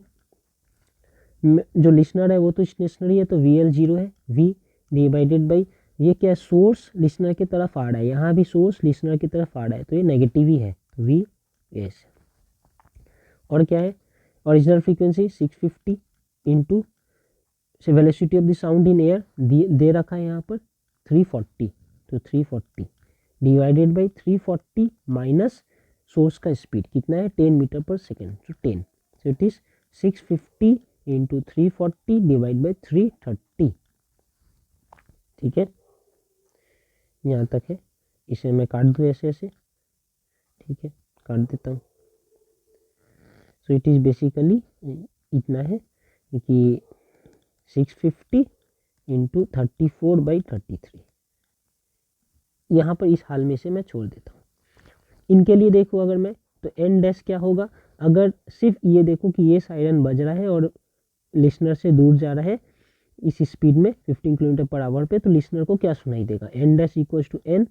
जो लिसनर है वो तो स्टेशनरी है तो VL 0 है, v डिवाइडेड बाई ये क्या है? सोर्स लिसनर की तरफ आ रहा है, यहाँ भी सोर्स लिसनर की तरफ आ रहा है तो ये नेगेटिव ही है, तो v एस। और क्या है? Original frequency 650 into velocity of the sound in air दे रखा है यहाँ पर 340, तो 340 डिवाइडेड बाई 340 माइनस सोर्स का स्पीड कितना है? 10 मीटर पर सेकेंड, तो 10, so it is 650 into 340 divide by 330, ठीक है। यहाँ तक है, इसे मैं काट दूँ ऐसे ऐसे, ठीक है, काट देता हूँ। सो इट इज़ बेसिकली इतना है कि 650 इंटू 34/33। यहाँ पर इस हाल में से मैं छोड़ देता हूँ। इनके लिए देखो अगर मैं, तो n डैश क्या होगा? अगर सिर्फ ये देखो कि ये सायरन बज रहा है और लिसनर से दूर जा रहा है इस स्पीड में 15 किलोमीटर पर आवर पे, तो लिसनर को क्या सुनाई देगा? n डैश = n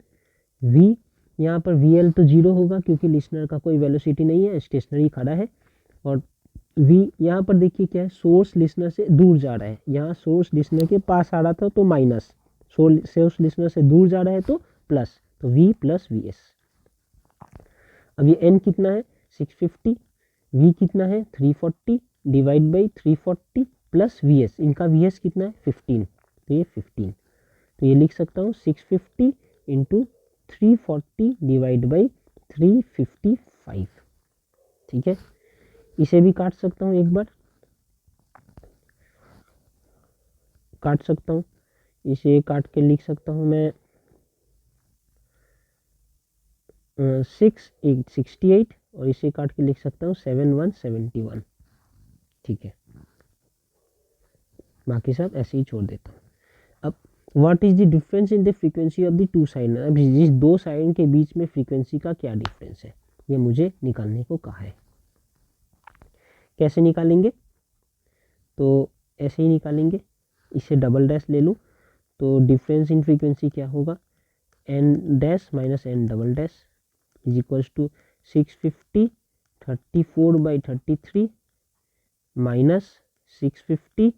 v, यहाँ पर VL तो 0 होगा क्योंकि लिसनर का कोई वेलोसिटी नहीं है, स्टेशनरी खड़ा है। और v यहाँ पर देखिए क्या है? सोर्स लिसनर से दूर जा रहा है, यहाँ सोर्स लिसनर के पास आ रहा था तो माइनस, सोर्स लिसनर से दूर जा रहा है तो प्लस, तो v + vs। अब ये n कितना है? 650, v कितना है? 340 डिवाइड बाई 340 प्लस vs, इनका vs कितना है? 15, तो ये 15, तो ये लिख सकता हूँ 650 इंटू 340 डिवाइड बाई 355, ठीक है। इसे भी काट सकता हूँ, एक बार काट सकता हूँ, इसे काट के लिख सकता हूँ मैं 68 और इसे काट के लिख सकता हूँ 7171, ठीक है, बाकी सब ऐसे ही छोड़ देता हूँ। अब what is the difference in the frequency of the two sign, अब जिस दो साइन के बीच में फ्रीक्वेंसी का क्या डिफरेंस है ये मुझे निकालने को कहा है। कैसे निकालेंगे, तो ऐसे ही निकालेंगे, इसे डबल डैश ले लूँ तो डिफरेंस इन फ्रीक्वेंसी क्या होगा, N dash minus N double dash is equals to 650 34/33 minus 650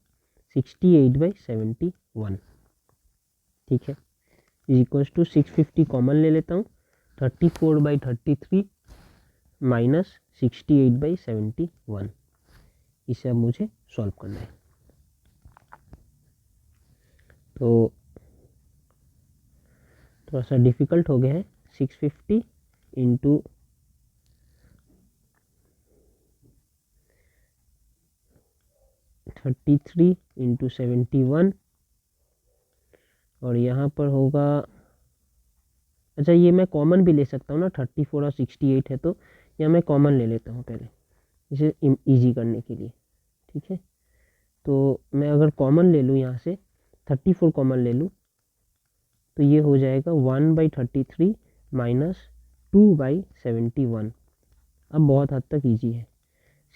68/71, ठीक है, इज इक्वल्स टू 650 कॉमन ले लेता हूँ, 34/33 माइनस 68/71, इसे अब मुझे सॉल्व करना है। तो थोड़ा सा डिफ़िकल्ट हो गया है, 650 इंटू 33 इंटू 71 और यहाँ पर होगा, अच्छा ये मैं कॉमन भी ले सकता हूँ ना, 34 और 68 है तो यहाँ मैं कॉमन ले लेता हूँ पहले इसे इजी करने के लिए, ठीक है। तो मैं अगर कॉमन ले लूँ यहाँ से 34 कॉमन ले लूँ तो ये हो जाएगा 1/33 माइनस 2/71, अब बहुत हद तक इजी है,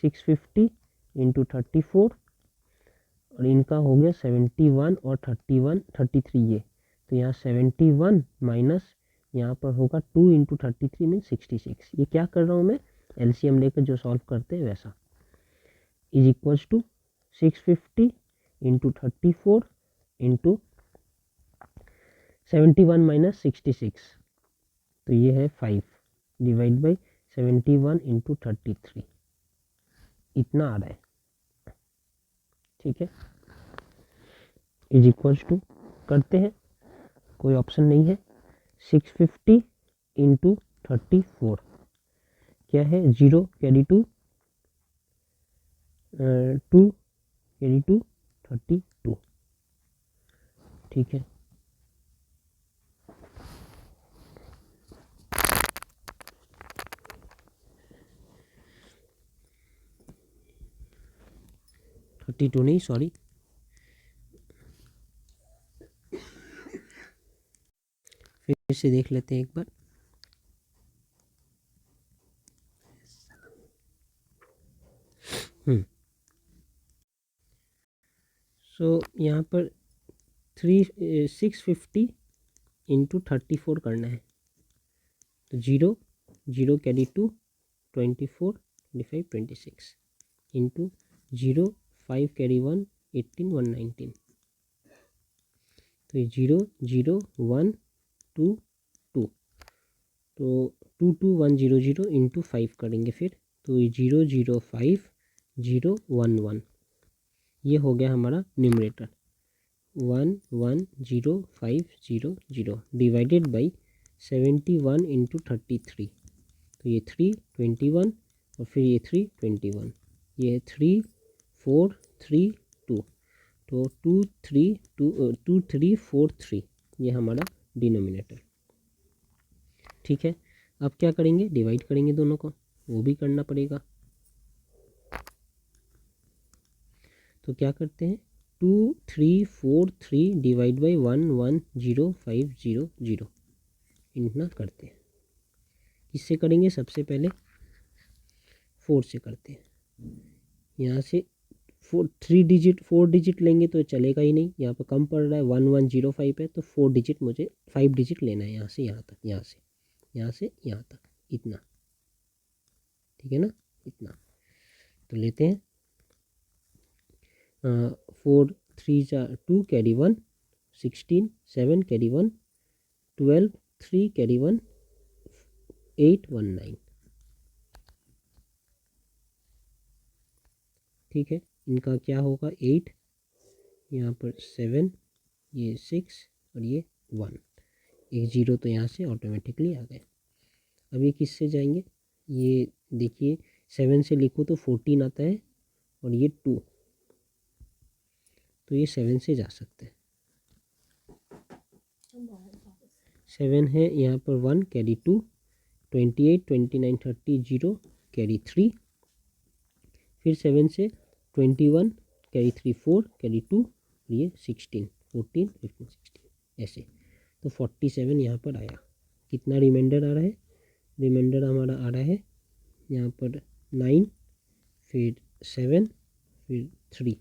650 इंटू 34 और इनका हो गया 71 और 33 ये, तो यहाँ 71 माइनस यहाँ पर होगा 2 इंटू 33 मीन 66, ये क्या कर रहा हूँ मैं, एलसीएम लेकर जो सॉल्व करते हैं वैसा, is equals to 650 into 34 into 71 minus 66, तो ये है 5 डिवाइड बाई 71 इंटू 33, इतना आ रहा है, ठीक है, इज इक्वल्स टू करते हैं, कोई ऑप्शन नहीं है, 650 इंटू 34 क्या है, 0 कैरी 2 2 कैरी 2 32, ठीक है, थर्टी टू नहीं सॉरी, फिर से देख लेते हैं एक बार, सो यहाँ पर 650 इंटू 34 करना है, तो 0 0 कैरी 2 24 25 26 इंटू 0 5 कैरी 1 18 119, तो ये 0 0 1 2 2, तो 2 2 1 0 0 इंटू 5 करेंगे फिर, तो ये 0 0 5 0 1 1, ये हो गया हमारा न्यूमरेटर 1 1 0 5 0 0 डिवाइडेड बाई 71 इंटू 33, तो ये 3 21 और फिर ये 3 21, ये 3 4 3 2, तो 2 3 2 3 4 3, ये हमारा डिनोमिनेटर, ठीक है। अब क्या करेंगे, डिवाइड करेंगे दोनों को, वो भी करना पड़ेगा, तो क्या करते हैं 2 3 4 3 डिवाइड बाई 1 1 0 5 0 0, इतना करते हैं, किससे करेंगे, सबसे पहले 4 से करते हैं, यहाँ से 4 डिजिट लेंगे तो चलेगा ही नहीं, यहाँ पर कम पड़ रहा है 1105 है, तो 4 डिजिट मुझे 5 डिजिट लेना है, यहाँ से यहाँ तक, यहाँ से यहाँ तक, इतना, ठीक है ना, इतना, तो लेते हैं 4 3 2 कैरी 1 16 7 कैरी 1 12 3 कैरी 1 8 1 9, ठीक है, इनका क्या होगा 8, यहाँ पर 7, ये 6 और ये 1, एक 0 तो यहाँ से ऑटोमेटिकली आ गए। अब ये किससे जाएंगे, ये देखिए 7 से लिखो तो 14 आता है और ये 2, तो ये 7 से जा सकते हैं, 7 है यहाँ पर 1 कैरी 2 28 29 30 0 कैरी 3, फिर 7 से 21, कैरी 3 4, कैरी 2, ये 16, 14, 15, 16 ऐसे। तो 47 यहाँ पर आया। कितना रिमाइंडर आ रहा है? रिमाइंडर हमारा आ रहा है यहाँ पर 9, फिर 7, फिर 3,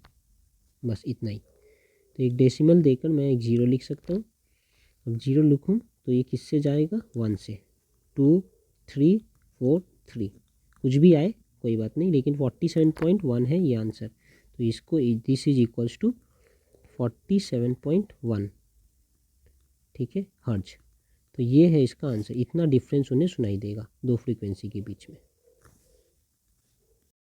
बस इतना ही। तो एक डेसिमल देकर मैं एक ज़ीरो लिख सकता हूँ। अब ज़ीरो लिखूँ तो ये किससे जाएगा? 1 से। 2 3 4 3, कुछ भी आए कोई बात नहीं, लेकिन 47.1 है ये आंसर। तो इसको दिस इज इक्वल्स टू 47.1, ठीक है, हर्ट्ज। तो ये है इसका आंसर। इतना डिफरेंस उन्हें सुनाई देगा दो फ्रीक्वेंसी के बीच में।